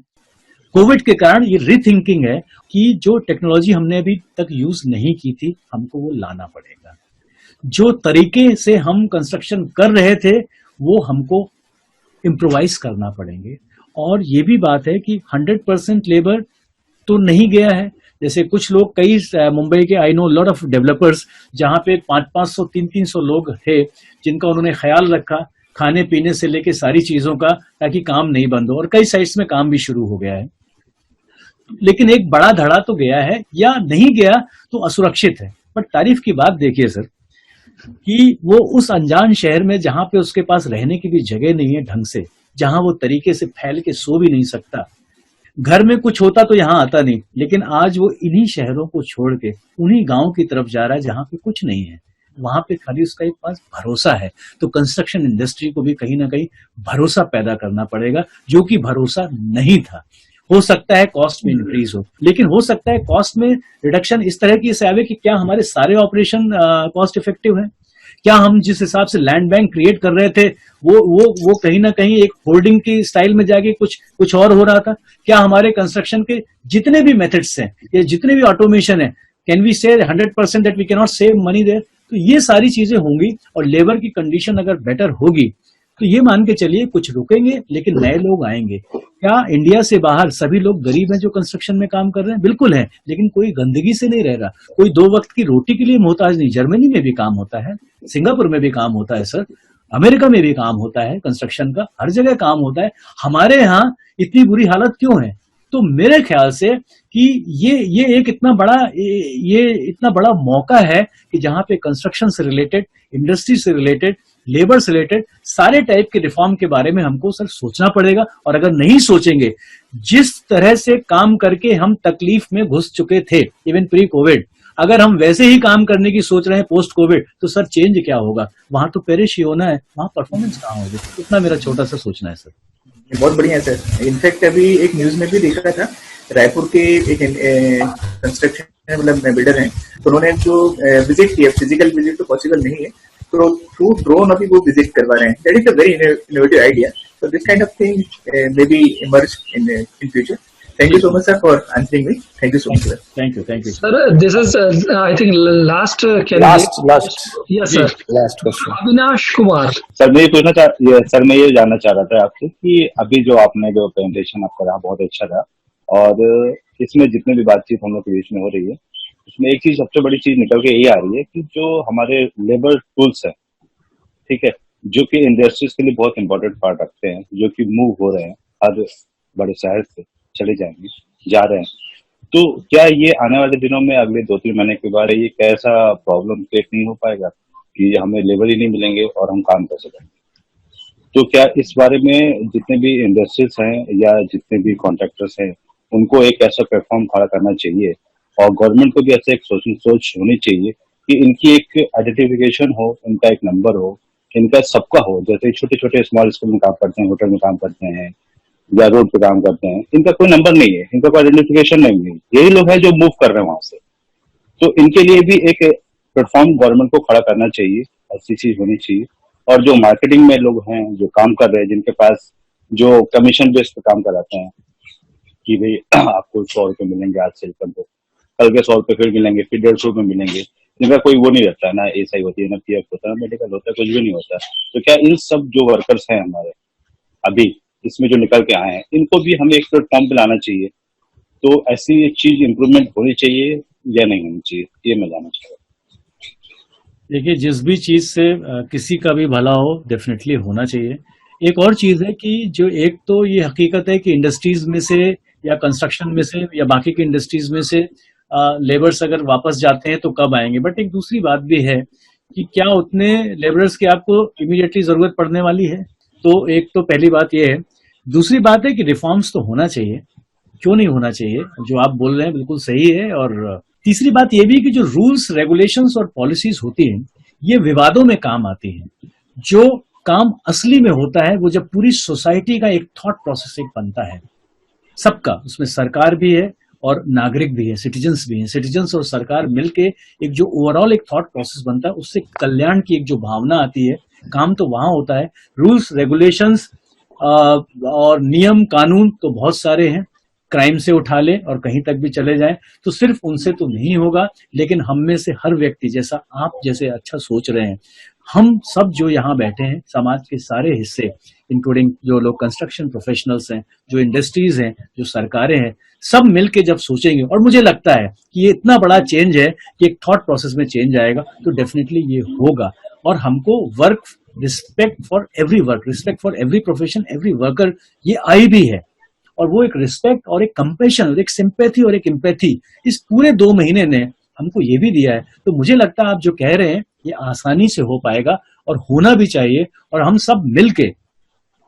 कोविड के कारण ये रीथिंकिंग है कि जो टेक्नोलॉजी हमने अभी तक यूज नहीं की थी, हमको वो लाना पड़ेगा। जो तरीके से हम कंस्ट्रक्शन कर रहे थे वो हमको इम्प्रोवाइज करना पड़ेंगे। और ये भी बात है कि 100% लेबर तो नहीं गया है। जैसे कुछ लोग, कई मुंबई के, I know lot of developers, जहां पे 500-500, 300-300 लोग थे जिनका उन्होंने ख्याल रखा खाने पीने से लेके सारी चीजों का, ताकि काम नहीं बंद हो। और कई साइट्स में काम भी शुरू हो गया है, लेकिन एक बड़ा धड़ा तो गया है, या नहीं गया तो असुरक्षित है। बट तारीफ की बात देखिए सर, कि वो उस अनजान शहर में जहां पे उसके पास रहने की भी जगह नहीं है ढंग से, जहां वो तरीके से फैल के सो भी नहीं सकता, घर में कुछ होता तो यहां आता नहीं, लेकिन आज वो इन्हीं शहरों को छोड़ के उन्हीं गांव की तरफ जा रहा है जहां पे कुछ नहीं है। वहां पे खाली उसका एक पास भरोसा है। तो कंस्ट्रक्शन इंडस्ट्री को भी कहीं ना कहीं भरोसा पैदा करना पड़ेगा, जो कि भरोसा नहीं था। हो सकता है कॉस्ट में इंक्रीज हो, लेकिन हो सकता है कॉस्ट में रिडक्शन इस तरह की से आवे कि क्या हमारे सारे ऑपरेशन कॉस्ट इफेक्टिव हैं? क्या हम जिस हिसाब से लैंड बैंक क्रिएट कर रहे थे वो कहीं ना कहीं एक होल्डिंग की स्टाइल में जाके कुछ और हो रहा था? क्या हमारे कंस्ट्रक्शन के जितने भी मेथड्स हैं या जितने भी ऑटोमेशन है, can we say 100% that we can not save money there? तो ये सारी चीजें होंगी, और लेबर की कंडीशन अगर बेटर होगी तो ये मान के चलिए कुछ रुकेंगे, लेकिन नए लोग आएंगे। क्या इंडिया से बाहर सभी लोग गरीब हैं जो कंस्ट्रक्शन में काम कर रहे हैं? बिल्कुल है, लेकिन कोई गंदगी से नहीं रह रहा, कोई 2 वक्त की रोटी के लिए मोहताज नहीं। जर्मनी में भी काम होता है, सिंगापुर में भी काम होता है सर, अमेरिका में भी काम होता है, कंस्ट्रक्शन का हर जगह काम होता है। हमारे यहाँ इतनी बुरी हालत क्यों है? तो मेरे ख्याल से कि ये एक इतना बड़ा मौका है कि जहां पे कंस्ट्रक्शन से रिलेटेड, इंडस्ट्री से रिलेटेड, लेबर से रिलेटेड सारे टाइप के रिफॉर्म के बारे में हमको सर सोचना पड़ेगा। और अगर नहीं सोचेंगे, जिस तरह से काम करके हम तकलीफ में घुस चुके थे इवन प्री कोविड, अगर हम वैसे ही काम करने की सोच रहे हैं पोस्ट कोविड, तो सर चेंज क्या होगा? वहां तो पेरिश ही होना है, वहां परफॉर्मेंस कहाँ होगी? इतना मेरा छोटा सा सोचना है सर। बहुत बढ़िया सर। इनफैक्ट अभी एक न्यूज में भी देखा था, रायपुर के एक कंस्ट्रक्शन मतलब बिल्डर हैं, तो उन्होंने जो विजिट किया, फिजिकल विजिट तो पॉसिबल नहीं है, तो थ्रू ड्रोन अभी वो विजिट करवा रहे हैं। That is a very innovative idea. So this kind of thing may be emerge in future. Thank you so much, sir, for answering me. Thank you so much, sir. Thank you. Sir, this is I think last Last. Yes, sir. Last question. Avinash Kumar. Sir मैं ये जानना चाह रहा था आपसे कि अभी जो आपने जो प्रेजेंटेशन आपका रहा बहुत अच्छा रहा, और इसमें जितने भी बातचीत हम लोग के बीच में हो रही है, उसमें एक चीज, सबसे बड़ी चीज निकल के ये आ रही है कि जो हमारे लेबर टूल्स है, ठीक है, जो कि इंडस्ट्रीज के लिए बहुत इंपॉर्टेंट पार्ट रखते हैं, जो कि मूव हो रहे हैं हर बड़े शहर से, चले जाएंगे, जा रहे हैं, तो क्या ये आने वाले दिनों में, अगले 2-3 महीने के बाद, ये कैसा प्रॉब्लम क्रिएट नहीं हो पाएगा कि हमें लेबर ही नहीं मिलेंगे और हम काम कैसे करेंगे? तो क्या इस बारे में जितने भी इंडस्ट्रीज हैं या जितने भी कॉन्ट्रैक्टर्स हैं, उनको एक ऐसा प्लेटफॉर्म खड़ा करना चाहिए, और गवर्नमेंट को भी ऐसे एक सोच होनी चाहिए कि इनकी एक आइडेंटिफिकेशन हो, इनका एक नंबर हो, इनका सबका हो। जैसे छोटे छोटे स्मॉल स्कूल में काम करते हैं, होटल में काम करते हैं, या रोड पे काम करते हैं, इनका कोई नंबर नहीं है, इनका कोई आइडेंटिफिकेशन नहीं है, यही लोग हैं जो मूव कर रहे हैं वहां से। तो इनके लिए भी एक प्लेटफॉर्म गवर्नमेंट को खड़ा करना चाहिए, ऐसी चीज होनी चाहिए। और जो मार्केटिंग में लोग हैं, जो काम कर रहे हैं, जिनके पास जो कमीशन बेस्ड पे काम कराते हैं कि भाई आपको 100 रुपये मिलेंगे, आज सेल कर दो, कल के 100 रुपये फिर मिलेंगे, फिर 150 रुपये मिलेंगे, जिनका कोई वो नहीं रहता है, ना एसआई होती है, ना पीएफ होता है, ना मेडिकल होता है, कुछ भी नहीं होता। तो क्या इन सब जो वर्कर्स हैं हमारे अभी इसमें जो निकल के आए हैं, इनको भी हमें एक प्लेटफॉर्म पे लाना चाहिए। तो ऐसी एक चीज इम्प्रूवमेंट होनी चाहिए या नहीं होनी चाहिए, ये मैं जानना चाहूँगा। देखिए, जिस भी चीज से किसी का भी भला हो, डेफिनेटली होना चाहिए। एक और चीज है कि जो एक तो ये हकीकत है कि इंडस्ट्रीज में से या कंस्ट्रक्शन में से या बाकी की इंडस्ट्रीज में से लेबर्स अगर वापस जाते हैं तो कब आएंगे, बट एक दूसरी बात भी है कि क्या उतने लेबरर्स की आपको इमीडिएटली जरूरत पड़ने वाली है। तो एक तो पहली बात ये है। दूसरी बात है कि रिफॉर्म्स तो होना चाहिए, क्यों नहीं होना चाहिए, जो आप बोल रहे हैं बिल्कुल सही है। और तीसरी बात यह भी कि जो रूल्स रेगुलेशंस और पॉलिसीज होती हैं ये विवादों में काम आती हैं। जो काम असली में होता है वो जब पूरी सोसाइटी का एक थॉट प्रोसेस एक बनता है, सबका, उसमें सरकार भी है और नागरिक भी है, सिटीजन्स भी हैं। सिटीजन्स और सरकार मिलके एक जो ओवरऑल एक थॉट प्रोसेस बनता है, उससे कल्याण की एक जो भावना आती है, काम तो वहां होता है। रूल्स रेगुलेशंस और नियम कानून तो बहुत सारे हैं, क्राइम से उठा ले और कहीं तक भी चले जाएं, तो सिर्फ उनसे तो नहीं होगा, लेकिन हम में से हर व्यक्ति, जैसा आप जैसे अच्छा सोच रहे हैं, हम सब जो यहाँ बैठे हैं, समाज के सारे हिस्से, इंक्लूडिंग जो लोग कंस्ट्रक्शन प्रोफेशनल्स हैं, जो इंडस्ट्रीज हैं, जो सरकारें हैं, सब मिलके जब सोचेंगे, और मुझे लगता है कि ये इतना बड़ा चेंज है कि एक थॉट प्रोसेस में चेंज आएगा, तो डेफिनेटली ये होगा। और हमको work respect for every work, respect for every profession, every worker, ये आई भी है। और वो एक रिस्पेक्ट और एक कंपेशन और एक सिंपैथी और एक एम्पैथी इस पूरे 2 महीने ने हमको ये भी दिया है। तो मुझे लगता है आप जो कह रहे हैं ये आसानी से हो पाएगा और होना भी चाहिए। और हम सब मिलके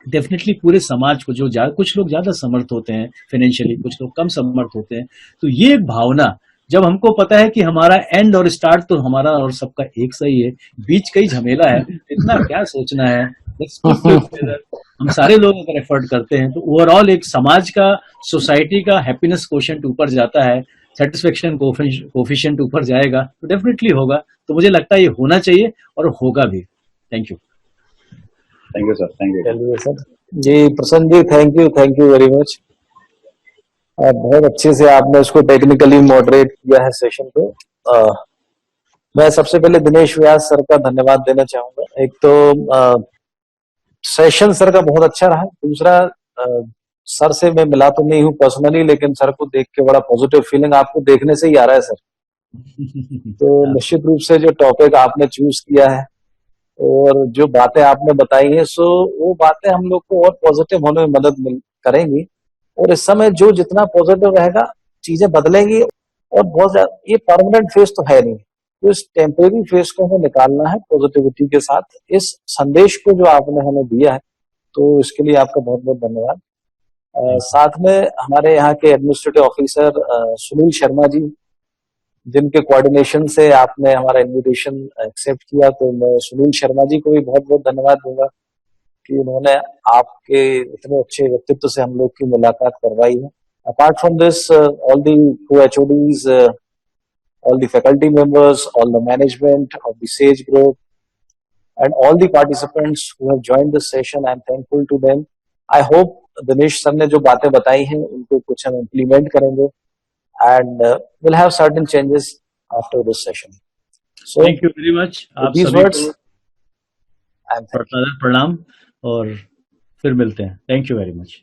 डेफिनेटली पूरे समाज को, जो कुछ लोग ज्यादा समर्थ होते हैं फाइनेंशियली, कुछ लोग कम समर्थ होते हैं, तो ये एक भावना, जब हमको पता है कि हमारा एंड और स्टार्ट तो हमारा और सबका एक सही है, बीच कई झमेला है, इतना क्या सोचना है, Let's put together। हम सारे लोग अगर एफर्ट करते हैं तो ओवरऑल एक समाज का, सोसाइटी का हैप्पीनेस कोशेंट ऊपर जाता है, सेटिस्फेक्शन कोफिशिएंट ऊपर जाएगा, तो डेफिनेटली होगा। तो मुझे लगता है ये होना चाहिए और होगा भी। Thank you. Thank you sir, thank you. चलिए सर जी, प्रसन्न जी, थैंक यू वेरी मच। बहुत अच्छे से आपने उसको टेक्निकली मॉडरेट किया है सेशन को। मैं सबसे पहले दिनेश व्यास सर का धन्यवाद देना चाहूंगा। एक तो सेशन सर का बहुत अच्छा रहा, दूसरा सर से मैं मिला तो नहीं हूँ पर्सनली, लेकिन सर को देख के बड़ा पॉजिटिव फीलिंग आपको देखने से ही आ रहा है सर। तो निश्चित रूप से जो टॉपिक आपने चूज किया है और जो बातें आपने बताई हैं, सो वो बातें हम लोग को और पॉजिटिव होने में मदद करेंगी। और इस समय जो जितना पॉजिटिव रहेगा, चीजें बदलेंगी। और बहुत ज्यादा ये परमानेंट फेज तो है नहीं, तो इस टेम्परेरी फेज को हमें निकालना है पॉजिटिविटी के साथ। इस संदेश को जो आपने हमें दिया है, तो इसके लिए आपका बहुत बहुत धन्यवाद। साथ में हमारे यहाँ के एडमिनिस्ट्रेटिव ऑफिसर सुनील शर्मा जी, जिनके कोऑर्डिनेशन से आपने हमारा इनविटेशन एक्सेप्ट किया, तो मैं सुनील शर्मा जी को भी बहुत बहुत धन्यवाद दूंगा कि उन्होंने आपके इतने अच्छे व्यक्तित्व से हम लोग की मुलाकात करवाई है। Apart from this, all the HODs, all the faculty members, all the management of the SAGE group, and all the participants who have joined this session, I am thankful to them. I hope Dinesh sir ने जो बातें बताई हैं उनको कुछ हम implement करेंगे, and we'll have certain changes after this session. So thank you very much. आप these सभी words, को प्रणाम और फिर मिलते हैं। Thank you very much.